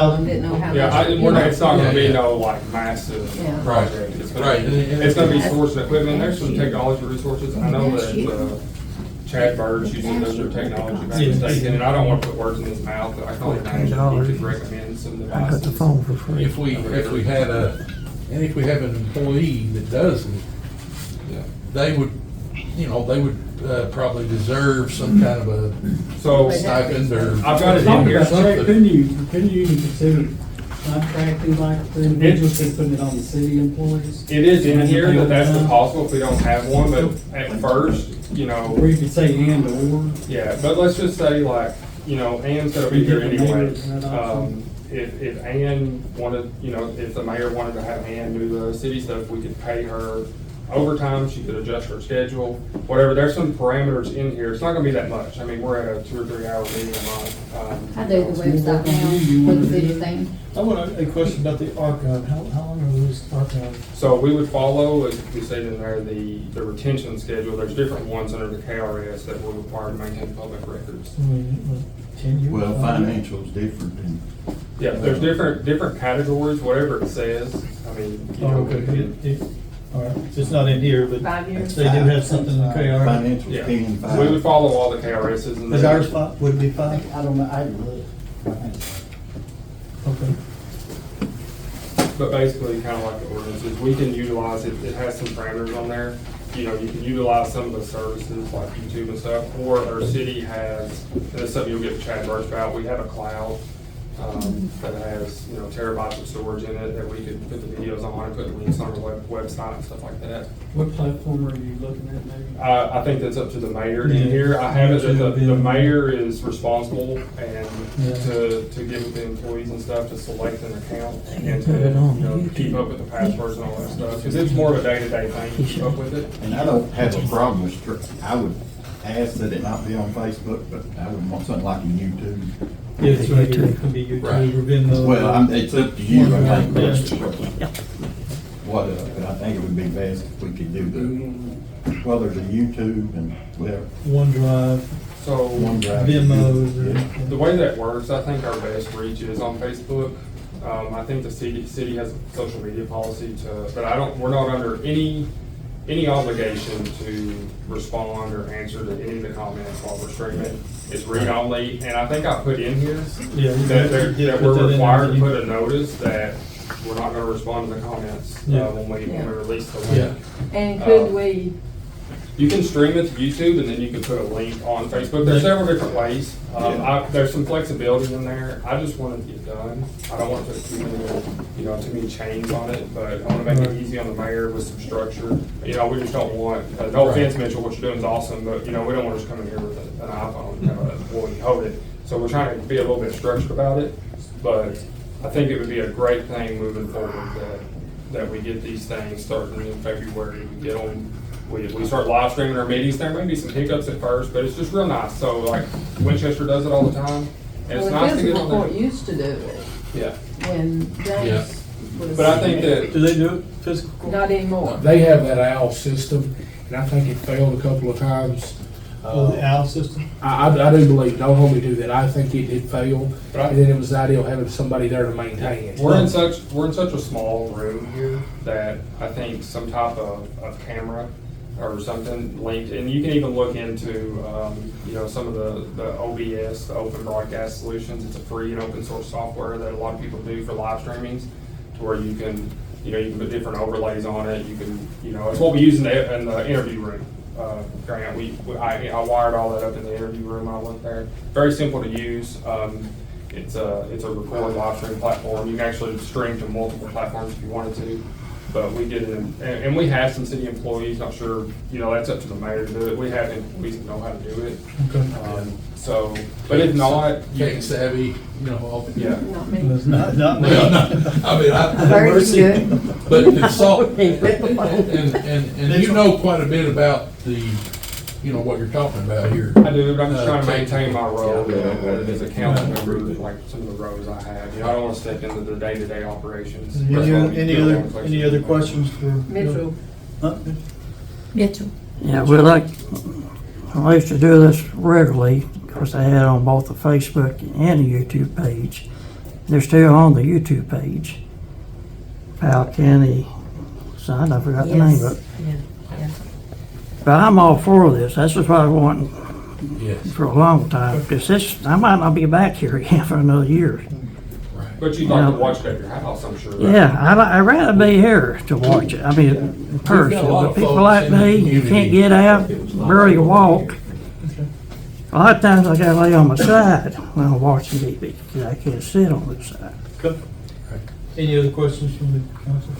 how much. Yeah, it's not gonna be no like massive Yeah. project. It's gonna, Right. it's gonna be sourcing equipment. There's some technology resources. I know that Chad Bird's using those are technology back in Stanton, and I don't want to put words in his mouth, but I can only imagine he could recommend some devices. for free. If we have an employee that does it, Yeah. they would probably deserve some kind of a So stipend or. I've got it in Talk here. about something. couldn't you even consider contracting like the individuals and putting it on the city employees? It is in here that that's possible if we don't have one, but at first, Or you could say and or. yeah, but let's just say like, Ann's gonna be here anyway. If Ann wanted, if the mayor wanted to have Ann do the city stuff, we could pay her overtime, she could adjust her schedule, whatever. There's some parameters in here. It's not gonna be that much. We're at a 2 or 3 hour meeting a month. I do the website now for the city thing. I want a question about the archive. How long are those archives? So we would follow, as we said in there, the retention schedule. There's different ones under the KRS that we're required to maintain public records. 10 years? Well, financial's different than. Yeah, there's different categories, whatever it says. Oh, okay. All right, so it's not in here, but 5 years? they do have something in the KR. Financial's Yeah. 10, 5. We would follow all the KRSs and Is ours 5? Would it be 5? I don't know, I haven't looked. I think so. Okay. But basically, kind of like the ordinances, we can utilize it. It has some parameters on there. You can utilize some of the services like YouTube and stuff, or our city has, and it's something you'll get with Chad Birch about, we have a cloud that has, terabytes of storage in it that we could put the videos on and put the links on our website and stuff like that. What platform are you looking at maybe? I think that's up to the mayor in here. I have it that the mayor is responsible and to get with the employees and stuff to select an account and to, keep up with the passwords and all that stuff. Because it's more of a day-to-day thing to keep up with it. And I don't have a problem with, I would ask that it not be on Facebook, but I would want something like a YouTube. Yeah, it's right here. It can be YouTube or Venmo. Well, it's up to you, I think. Yeah. But I think it would be best if we could do there's a YouTube and whatever. OneDrive, So OneDrive. Venmo. the way that works, I think our best reach is on Facebook. I think the city has a social media policy but we're not under any obligation to respond or answer to any of the comments while we're streaming. It's read only, and I think I put in here that we're required to put a notice that we're not gonna respond to the comments when we release the link. And could we, You can stream it to YouTube and then you can put a link on Facebook. There's several different ways. There's some flexibility in there. I just want to get done. I don't want to put too many chains on it, but I want to make it easy on the mayor with some structure. We just don't want, no offense, Mitchell, what you're doing is awesome, but we don't want to just come in here with an iPhone and have an employee hold it. So we're trying to be a little bit structured about it, but I think it would be a great thing moving forward that we get these things starting in February. We get them. We start live streaming our meetings. There may be some hiccups at first, but it's just real nice. So like Winchester does it all the time, and it's nice to get on physical there. court used to do it Yeah, when James was. but I think that Do they do it physical? Not anymore. They have that OWL system, and I think it failed a couple of times. The OWL system? I do believe, don't hold me to that, I think it did fail, Right. and then it was ideal having somebody there to maintain it. we're in such a small room here that I think some type of camera or something linked, and you can even look into some of the OBS, the Open Broadcast Solutions. It's a free and open source software that a lot of people do for live streamings, to where you can put different overlays on it. You can it's what we use in the interview room. Grant, I wired all that up in the interview room. I looked there. Very simple to use. It's a record live stream platform. You can actually stream to multiple platforms if you wanted to. But we did it, and we have some city employees. Not sure, that's up to the mayor to do it. We have employees that know how to do it. Okay. But if not, Tech savvy, all. yeah. Not me. It's not me. Very good. But consult, and you know quite a bit about the, what you're talking about here. I do, but I'm just trying to maintain my role as a council member, like some of the roles I have. I don't want to step into the day-to-day operations. Any other questions for? Mitchell. Huh? Mitchell. Yeah, we I used to do this regularly, because I had on both the Facebook and the YouTube page. They're still on the YouTube page. Powell County, son, I forgot the name of it. Yeah. But I'm all for this. That's just what I want Yes. for a long time, because I might not be back here again for another year. But you'd like to watch it at your house, I'm sure. right? Yeah, I'd rather be here to watch it. I mean, in person, but people like me, you can't get out, barely walk. A lot of times I gotta lay on my side when I'm watching TV, because I can't sit on the side. Okay. Any other questions from the council?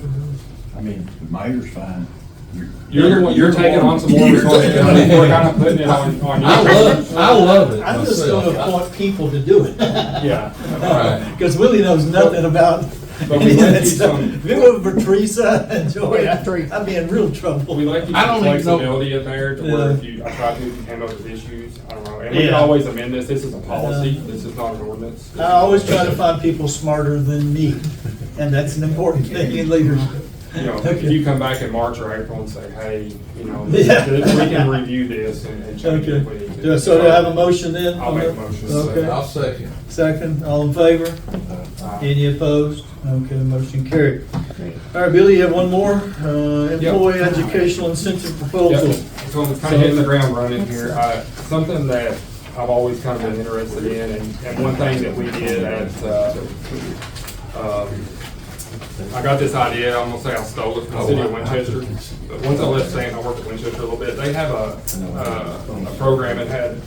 I mean, the mayor's fine. You're the one, you're taking on some more responsibility. We're kind of putting it on you. I love it. I'm just myself. gonna appoint people to do it. Yeah. Right. Because Willie knows nothing about But we any of let that you stuff. some- If it wasn't for Teresa and Joy, I'd be in real trouble. We like to keep I don't even know- flexibility in there to where Yeah. I try to, if you came up with issues, I don't know. And we can Yeah. always amend this. This is a policy. This is not an ordinance. I always try to find people smarter than me, and that's an important thing in leadership. If you come back in March or April and say, hey, Yeah. we can review this and change it if we need to. So do I have a motion then? I'll make a motion. Okay. I'll second. Second, all in favor? Any opposed? Okay, motion carried. All right, Billy, you have one more, employee educational incentive proposal. Yep. So I'm kind of hitting the ground running here. Something that I've always kind of been interested in, and one thing that we did at, I got this idea, I'm gonna say I stole it from the city of Winchester. But once I left Stanton, I worked at Winchester a little bit. They have a program that had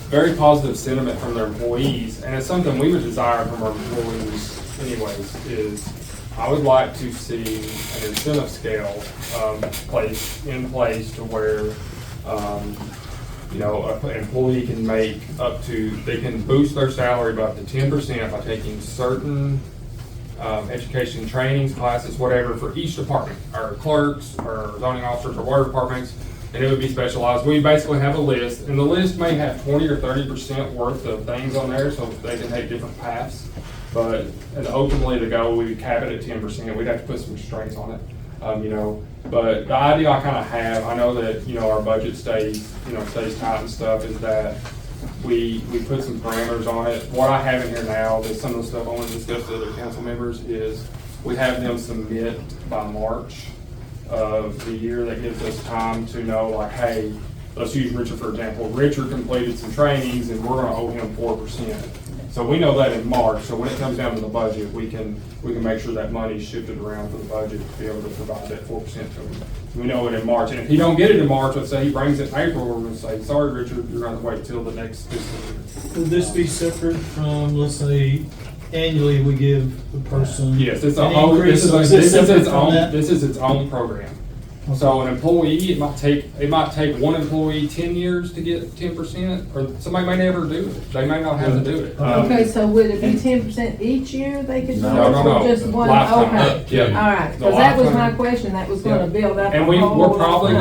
very positive sentiment from their employees, and it's something we would desire from our employees anyways, is I would like to see an incentive scale in place to where, you know, an employee can make they can boost their salary by up to 10% by taking certain education trainings, classes, whatever, for each department, our clerks, our zoning officers, our water departments, and it would be specialized. We basically have a list, and the list may have 20 or 30% worth of things on there, so they can take different paths. But ultimately, the goal, we would cap it at 10%. We'd have to put some restraints on it, you know. But the idea I kind of have, I know that, you know, our budget stays tight and stuff, is that we put some parameters on it. What I have in here now, that some of the stuff I want to discuss with other council members, is we have them submit by March of the year. That gives us time to know, like, hey, let's use Richard for example. Richard completed some trainings and we're going to owe him 4%. So we know that in March. So when it comes down to the budget, we can make sure that money's shifted around for the budget to be able to provide that 4% to him. We know it in March. And if he don't get it in March, let's say he brings it in April, we're going to say, sorry, Richard, you're going to wait till the next fiscal year. Would this be separate from, let's say, annually we give the person? Yes, it's a an whole, increase, this so is this separate its from own, that? this is its own program. So an employee, it might take one employee 10 years to get 10%, or somebody may never do it. They may not have to do it. Okay, so would it be 10% each year they could do it? No. Or just one? Lifetime. Okay, Yeah. all right, The because that was my lifetime. question, that was Yeah. gonna build up a And whole. we're probably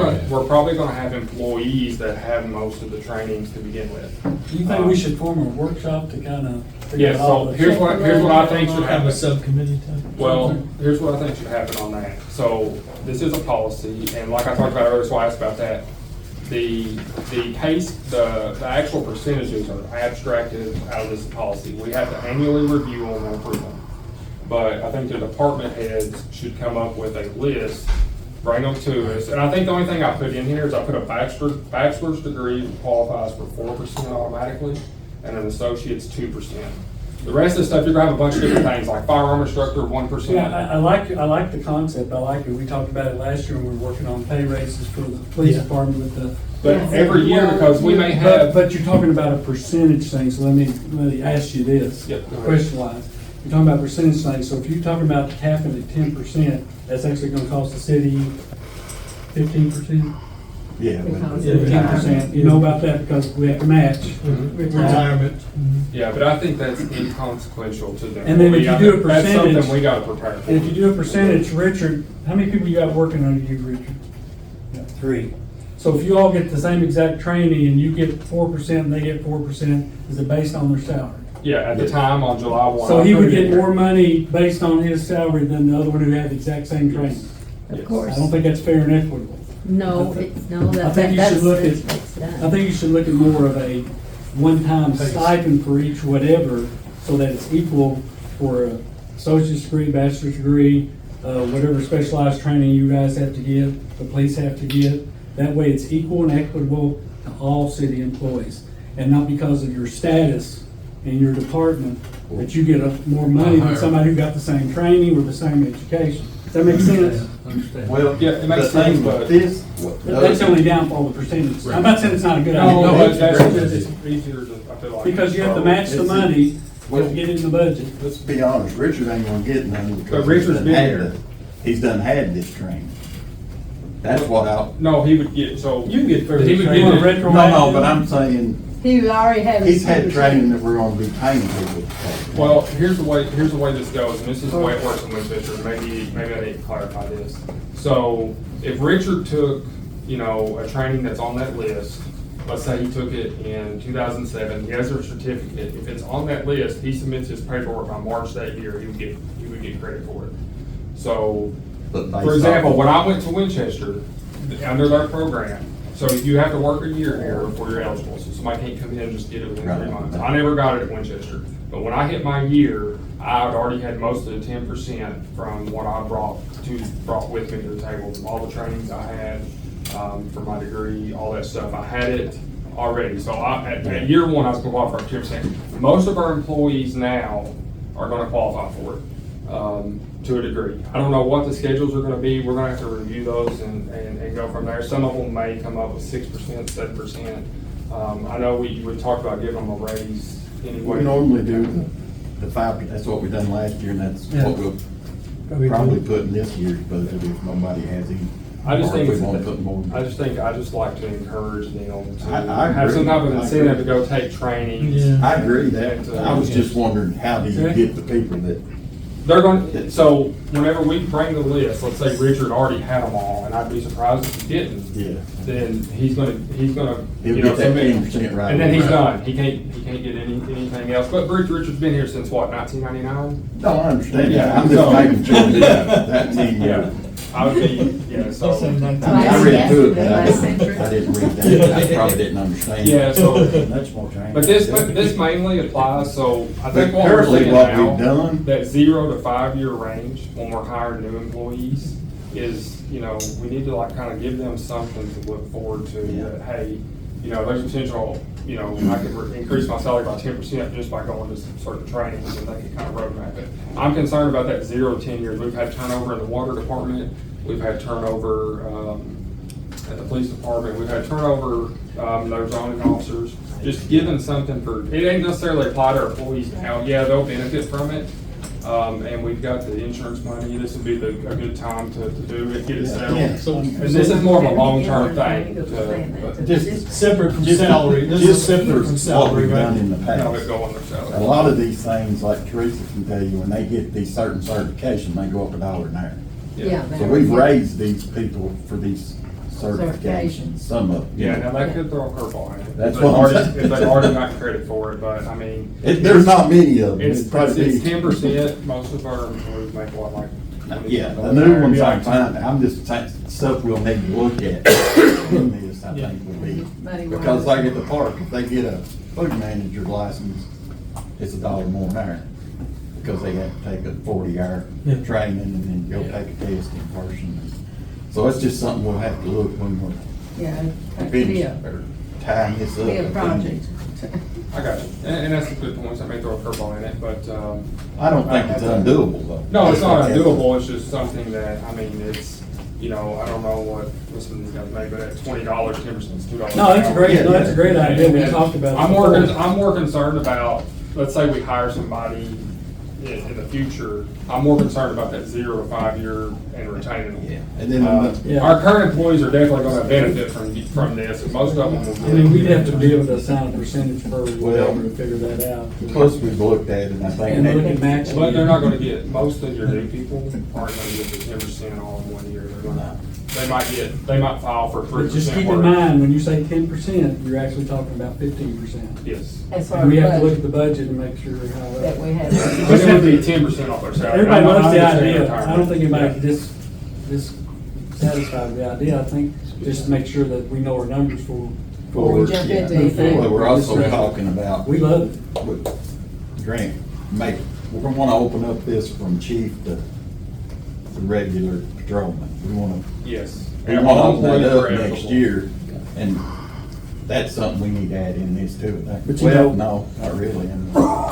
lot. gonna have employees that have most of the trainings to begin with. Do you think we should form a workshop to kind of figure Yeah, out all so the? here's what I think should Have happen. a subcommittee type? Well, here's what I think should happen on that. So this is a policy, and like I talked about earlier, so I asked about that. The actual percentages are abstracted out of this policy. We have to annually review them and approve them. But I think the department heads should come up with a list, bring them to us. And I think the only thing I put in here is I put a bachelor's degree qualifies for 4% automatically, and an associate's 2%. The rest of the stuff, you're gonna have a bunch of different things, like firearm instructor, 1%. Yeah, I like the concept, I like it. We talked about it last year when we were working on pay raises for the police department with the. But every year, because we may have. But you're talking about a percentage thing, so let me ask you this. Yep, go ahead. Question wise, you're talking about percentage things, so if you're talking about capping at 10%, that's actually gonna cost the city 15%? Yeah. Because Yeah, 15%, you know about that because we have to match. Retirement. Yeah, but I think that's inconsequential to them. And then if you do a That's percentage- something we gotta prepare for. And if you do a percentage, Richard, how many people you got working under you, Richard? 3. So if you all get the same exact training and you get 4% and they get 4%, is it based on their salary? Yeah, at the time on July 1. So he I'll would put it in get here. more money based on his salary than the other one who had the exact same training. Of Yes. course. I don't think that's fair and equitable. No, I think you should look at, I think you should look at more of a one-time stipend for each whatever, so that it's equal for a associate's degree, bachelor's degree, whatever specialized training you guys have to give, the police have to give. That way it's equal and equitable to all city employees, and not because of your status in your department that you get more money than somebody who got the same training or the same education. Does that make sense? Understand. Well, Yeah, it makes the thing sense, but- with this. That's the only downfall, the percentage. I'm not saying it's not a good idea. No, It's that's great. it's easier to, I feel like. Because you have to match the money to get it in the budget. Let's be honest, Richard ain't gonna get none But because Richard's been here. he's done had this training. That's what I, No, he would get, so. You can get further He would training. You want get, retroactive? but I'm saying, He already had. he's had training that we're gonna be paying people to take. well, here's the way this goes, and this is the way it works in Winchester. Maybe I need to clarify this. So if Richard took, you know, a training that's on that list, let's say he took it in 2007, he has a certificate. If it's on that list, he submits his paperwork by March that year, he would get credit for it. So, But based for example, off- when I went to Winchester, under their program, so you have to work a year here before you're eligible. So somebody can't come in and just get it within 3 Right. months. I never got it at Winchester. But when I hit my year, I'd already had most of the 10% from what I brought with me to the table, from all the trainings I had, for my degree, all that stuff. I had it already. So at year one, I was gonna qualify for 10%. Most of our employees now are gonna qualify for it, to a degree. I don't know what the schedules are gonna be. We're gonna have to review those and go from there. Some of them may come up with 6%, 7%. I know we talked about giving them a raise anyway. We normally do the 5, that's what we done last year, and that's Yeah. what we'll probably put in this year's budget if nobody has any. I just or think, if we want to put more. I just like to encourage them to I have some agree. type of I incentive to agree. go take trainings. Yeah. I agree that, And, I was just wondering, how do you get the people that, They're going, so whenever we bring the list, let's say Richard already had them all, and I'd be surprised if he didn't. yeah. Then he's gonna, He'll you know, get that submit- 10% right And then he's away. done. He can't get anything else. But Richard's been here since what, 1999? No, I understand, Yeah, yeah, I'm so- just making sure that team. Yeah. I would be, yeah, so. I read through it, Last but century. I didn't read that, I probably didn't understand. Yeah, so, Much more training. but this mainly applies, so I But think what we're currently seeing what we've now, done, that 0 to 5 year range, when we're hiring new employees, is, you know, we need to like kind of give them something to look forward to, Yeah. that, hey, you know, there's potential, you know, I could increase my salary by 10% just by going to certain trainings, and they can kind of roadmap it. I'm concerned about that 0 to 10 years. We've had turnover in the water department, we've had turnover, at the police department, we've had turnover, their zoning officers. Just give them something for, it ain't necessarily apply to our employees now, yeah, they'll benefit from it. And we've got the insurance money, this would be a good time to do it, get it Yeah. settled. And this is more of a long-term thing, to, just, Separate from just salary, this is just separate for from what salary, we've done right? in the you know, it past. go on their salary. A lot of these things, like Teresa can tell you, when they get these certain certifications, they go up $1 an hour. Yeah. So we've raised these people for these certifications, Certifications. some of them. Yeah, now that could throw a curveball in it. That's If what I'm they've already- saying. If they've already gotten credit for it, but I mean. There's not many of them. It's It'd probably be- 10%, most of our employees make what, like. Yeah, the new ones I'm fine, I'm just saying, stuff we'll need to look at in this, I think would be. Money Because wise. like at the park, if they get a food manager's license, it's $1 more an hour. Because they have to take a 40-hour Yeah. training and then go take a test in person. So it's just something we'll have to look when we're Yeah, it could finished be or tying this up. be a project. I got you, and that's a good point, I may throw a curveball in it, but, I don't think it's undoable though. no, it's not undoable, it's just something that, I mean, it's, you know, I don't know what some of these guys make, but at $20, 10% is $2. No, that's a great, Yeah, that's a great And- idea, we and talked about it. I'm more concerned about, let's say we hire somebody in the future, I'm more concerned about that 0 to 5 year and retaining them. Yeah, and then, Yeah. Our current employees are definitely gonna benefit from this, and most of them will. I mean, we'd have to be able to assign a percentage per Well, whatever to figure that out. plus we've looked at it and I think. And look at matching. But they're not gonna get, most of your new people aren't gonna get the 10% all in 1 year. They're gonna, they might file for 3%. But just keep in mind, when you say 10%, you're actually talking about 15%. Yes. As far And we as have to look at budget the budget and make sure how that we have. But it would be 10% off their salary. Everybody I'm not loves the saying idea. retirement. I don't think anybody Yeah. dissatisfied with the idea. I think just to make sure that we know our numbers for. Before we jump into Yeah. anything. But we're also talking about. We love it. with Grant, we're gonna wanna open up this from chief to the regular patrolman. We wanna, Yes. we wanna open that up Everyone next year, and that's something we need to add in this too. But you Well, know- no, not really.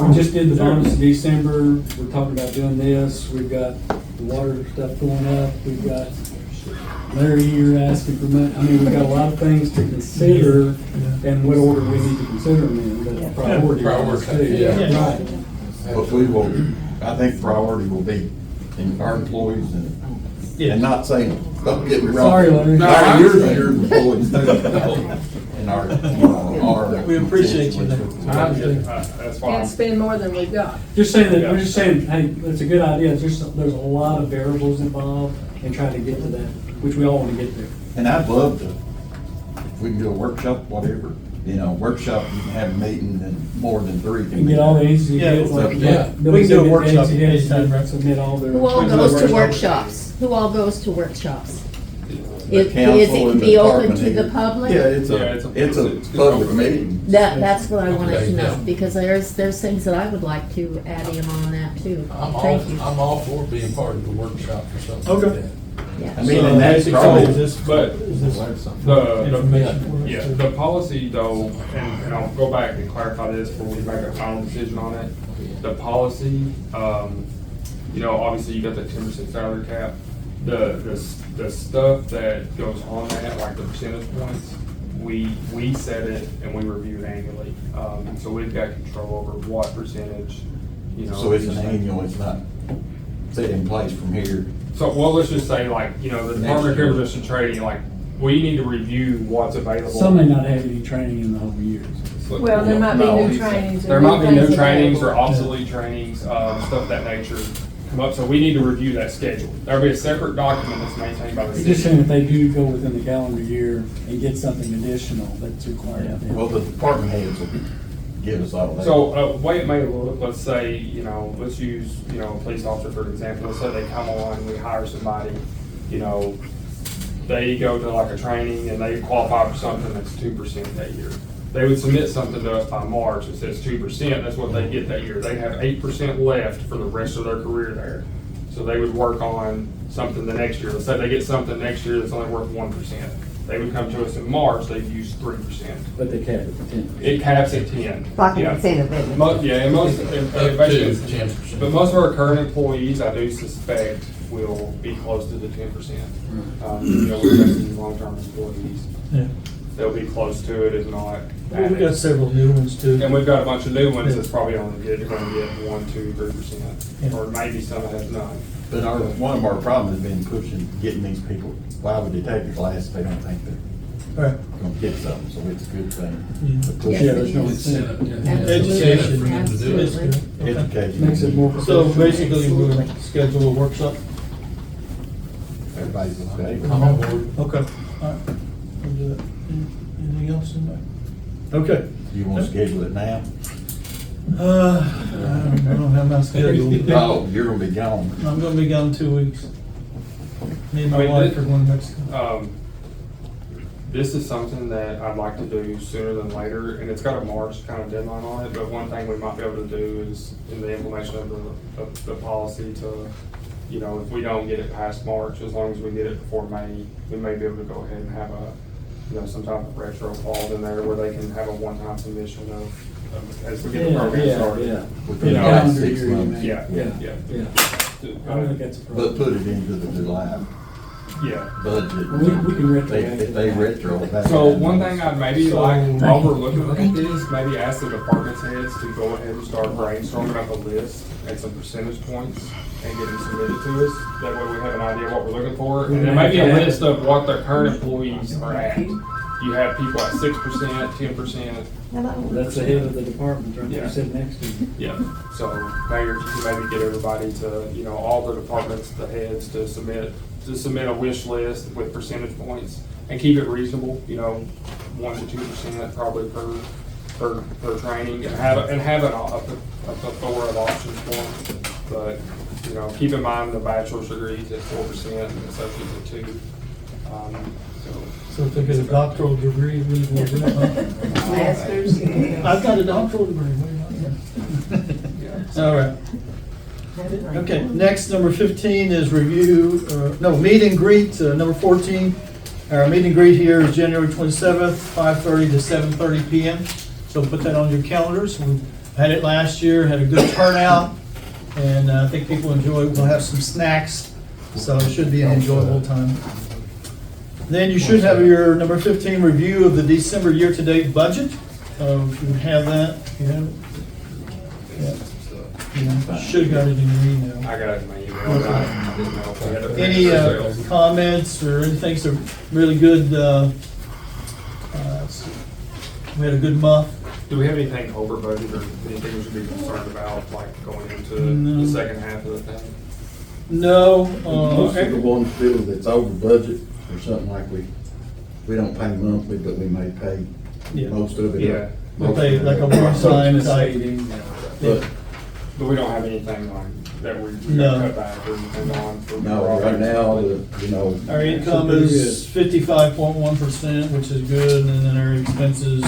We just did the bonus in December. We're talking about doing this. We've got the water stuff going up. We've got Larry here asking for money. I mean, we've got a lot of things to consider and what order we need to consider them in, but priority. Priority, too. yeah. Right. But we will, I think priority will be in our employees and not saying, don't get me wrong. Sorry, Larry. No, Larry, your employees too. And our, our. We appreciate you. That's fine. Can't spend more than we've got. Just saying that, we're just saying, hey, it's a good idea. It's just, there's a lot of variables involved in trying to get to that, which we all want to get there. And I'd love to, if we can do a workshop, whatever, workshop, you can have a meeting and more than 3 You can get all the answers you Yeah, get, like, yeah. Billy We can do a said, workshop Nancy has to anytime, right? submit all their. Who all goes to workshops? Who all goes to workshops? The Is council it and the be open department to the head. public? Yeah, it's a a public open meeting. That's what I wanted Okay, to know, yeah. because there's things that I would like to add in on that too. Thank you. I'm all for being part of the workshop or something Okay. like that. Yeah. I mean, and that's probably, Is this, But is this the, information for us? yeah, the policy though, and I'll go back and clarify this before we make a final decision on it. The policy, obviously you got the 10% salary cap. The stuff that goes on that, like the percentage points, we set it and we review it annually. So we've got control over what percentage, you know. So it's an annual, it's not set in place from here. So, well, let's just say like, you know, the Department of year. Acquisition Trading, like, we need to review what's available. Some may not have any training in the whole year. Well, there might be No, new trainings. and There might be things new trainings or available. obsolete trainings, stuff of that nature come up, so we need to review that schedule. There'll be a separate document that's maintained by the You're just saying city. if they do go within the calendar year and get something additional that's required of them. Well, the department heads will give us all that. So, way it may look, let's say, you know, let's use, you know, a police officer for example, let's say they come on, we hire somebody, you know, they go to like a training and they qualify for something that's 2% that year. They would submit something to us by March that says 2%, that's what they get that year. They have 8% left for the rest of their career there. So they would work on something the next year. Let's say they get something next year that's only worth 1%. They would come to us in March, they'd use 3%. But they cap it at 10%. It caps at 10. Like Yeah. an incentive, isn't it? Yeah, and most, to basically, 10%. but most of our current employees, I do suspect, will be close to the 10%. You know, we're investing long-term employees. Yeah. They'll be close to it, if not. Well, we got several new ones too. And we've got a bunch of new ones that's probably only going to get 1, 2, 3%, Yeah. or maybe some that have none. But one of our problems has been pushing, getting these people, why would they take a class if they don't think they're Right. gonna get something, so it's a good thing. Yeah. to push Yeah, there's no Incentive, yeah. Absolutely. Incentive for them to do That's it. good. Okay. Education. Makes it more. So professional. basically, we'll schedule a workshop. Everybody's okay. I'm on board. Okay, all right. We'll do that. Anything else in there? Okay. You wanna schedule it now? I don't have my schedule. No, you're gonna be gone. I'm gonna be gone 2 weeks. Me and I my mean, wife are going to Mexico. This is something that I'd like to do sooner than later, and it's got a March kind of deadline on it, but one thing we might be able to do is, in the implementation of the policy to, you know, if we don't get it past March, as long as we get it before May, we may be able to go ahead and have a, you know, some type of retro clause in there where they can have a one-time submission of as we get the program started. Within You the know, last Calendar 6 year, you months. mean. Yeah, yeah. Yeah. I don't think that's a problem. But put it into the July Yeah. budget. We can retro. If they retro that. So one thing I'd maybe like, while we're looking at this, maybe ask the department heads to go ahead and start brainstorming up a list and some percentage points and get them submitted to us. That way we have an idea what we're looking for. And then maybe a list of what their current employees are at. You have people at 6%, 10%. That's the head of the department, right Yeah. there, sitting next to you. Yeah. So Mayor, if you can maybe get everybody to, you know, all the departments, the heads to submit a wish list with percentage points and keep it reasonable, you know, 1 to 2% probably per training, and have a plethora of options for them. But, you know, keep in mind the bachelor's degrees at 4% and associates at 2%. So if they get a doctoral degree, we will do it. Masters. I've got a doctoral degree. What do you want? All right. Okay, next, number 15 is review, meet and greet, number 14. Our meet and greet here is January 27th, 5:30 to 7:30 PM. So put that on your calendars. We had it last year, had a good turnout, and I think people enjoy it. We'll have some snacks, so it should be an enjoyable time. Then you should have your number 15 review of the December year-to-date budget. If you have that, you have it. Yeah. Should have got it in your email. I got it in my email. I didn't know if we had to finish Any the sales. comments or anything? So really good, we had a good month. Do we have anything over budget or anything we should be concerned about, like going into No. the second half of the thing? No. Most of the ones feel that's over budget or something like we don't pay monthly, but we may pay Yeah. most of it. Yeah. up. We pay like a one-time type. But But we don't have anything like that we No. cut back or anything on? for- no, right now, you know. Our income is 55.1%, which is good, and then our expenses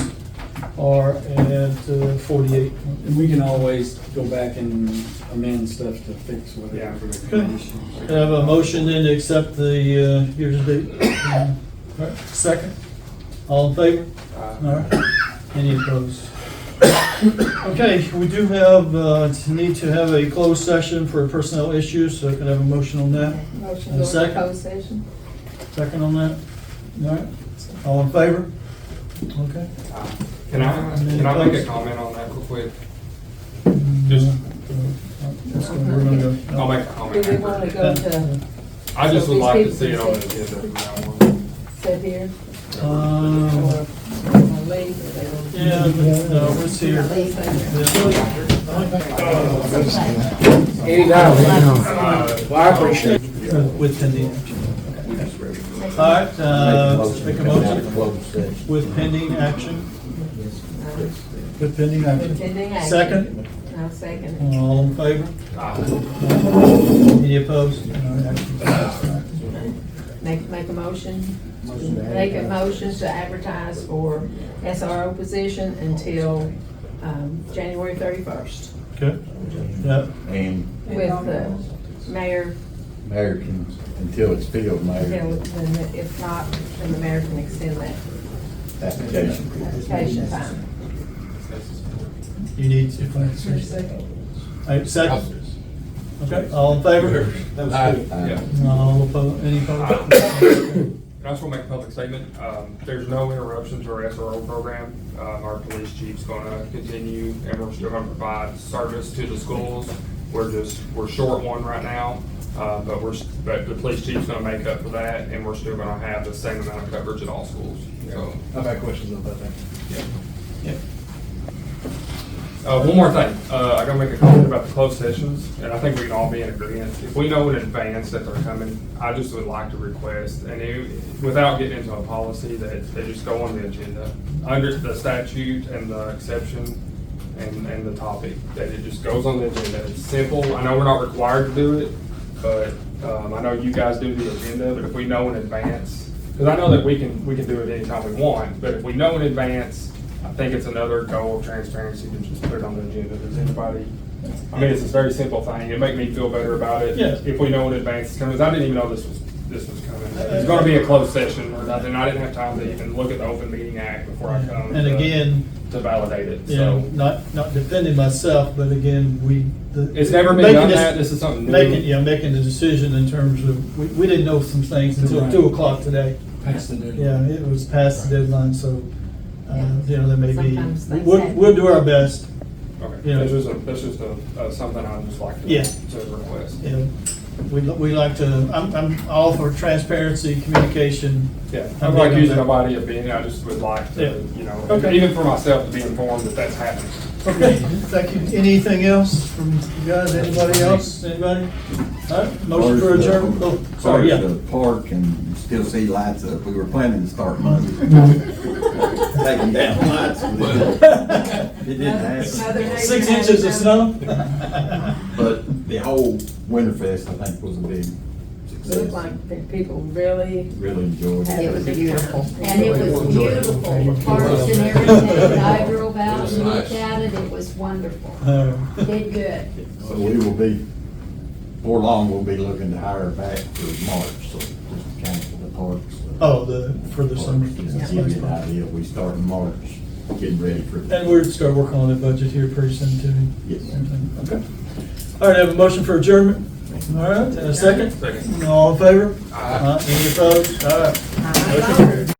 are at 48. And we can always go back and amend stuff to fix whatever. Yeah. Okay. I have a motion then to accept the year-to-date. All right, second. All in favor? All right. Any opposed? Okay, we do have, need to have a closed session for personnel issues, so I can have a motion on that. Motion And a to go second? into closed session. Second on that? All right. All in favor? Okay. Can I make a comment on that real quick? Just, We're gonna go. I'll make a Do comment. we want to go to I just So would these like to people see it can on the sit- agenda from now on. sit here Um, or leave? Or they want- yeah, no, it's here. Leave. Anytime, well, I appreciate it. With pending action. All right, make a motion with pending action. With pending action. Pending action. Second, I'll second it. all in favor? Any opposed? All right, action passes. Make a motion. Make a motion to advertise for SRO position until, January 31st. Okay. Yep. And With the mayor, Americans, until it's filled, until, mayor, then if not, then the mayor can extend that application. application time. You need to. All right, second. Okay, all in favor? Yeah. All opposed, any opposed? I just want to make a public statement. There's no interruption to our SRO program. Our police chief's going to continue, and we're still going to provide service to the schools. We're short one right now, but the police chief's going to make up for that, and we're still going to have the same amount of coverage at all schools. So, I've had questions about that. yeah. One more thing, I gotta make a comment about the closed sessions, and I think we can all be in agreement. If we know in advance that they're coming, I just would like to request, without getting into a policy, that they just go on the agenda, under the statute and the exception and the topic, that it just goes on the agenda. It's simple. I know we're not required to do it, but I know you guys do the agenda, but if we know in advance, because I know that we can do it anytime we want, but if we know in advance, I think it's another goal of transparency to just put it on the agenda. Does anybody, I mean, it's a very simple thing. It'd make me feel better about it. Yes. If we know in advance it's coming, 'cause I didn't even know this was coming. It's gonna be a closed session or nothing. I didn't have time to even look at the Open Meeting Act before I come. And again, to validate it, you know, so. not defending myself, but again, It's never been done that. This is something new. Making the decision in terms of, we didn't know some things until Right. 2:00 today. Past the deadline. Yeah, it was past the deadline, so, you know, there may be, Sometimes things we'll happen. do our best. Okay, Yeah. that's just something I'd just like to Yeah. request. You know, we like to, I'm all for transparency, communication. Yeah, I'm I'm not big on accusing that. nobody of being, I just would like Yeah. to, you know, Okay. even for myself to be informed that that's happening. Okay, thank you. Anything else from you guys? Anybody else? Anybody? All right, motion for adjournment. Oh, sorry, yeah. The park and still see lights up. We were planning to start Monday. Taking down lights. It didn't happen. Mother Nature 6 had inches it of done. snow. But the whole Winterfest, I think, was a big It success. looked like people really Really enjoyed had It it. was a big beautiful. time. And it was beautiful, the parks and everything. I drove out and looked at it, it was wonderful. Did good. So we will be, before long, we'll be looking to hire back for March, so just cancel the parks. Oh, for the summer. Just to give you an idea, we start in March, getting ready for. And we're start working on the budget here pretty soon too. Yes. Okay. All right, I have a motion for adjournment. All right, and a second? Second. All in favor? Aye. Any opposed? All right. Motion carried.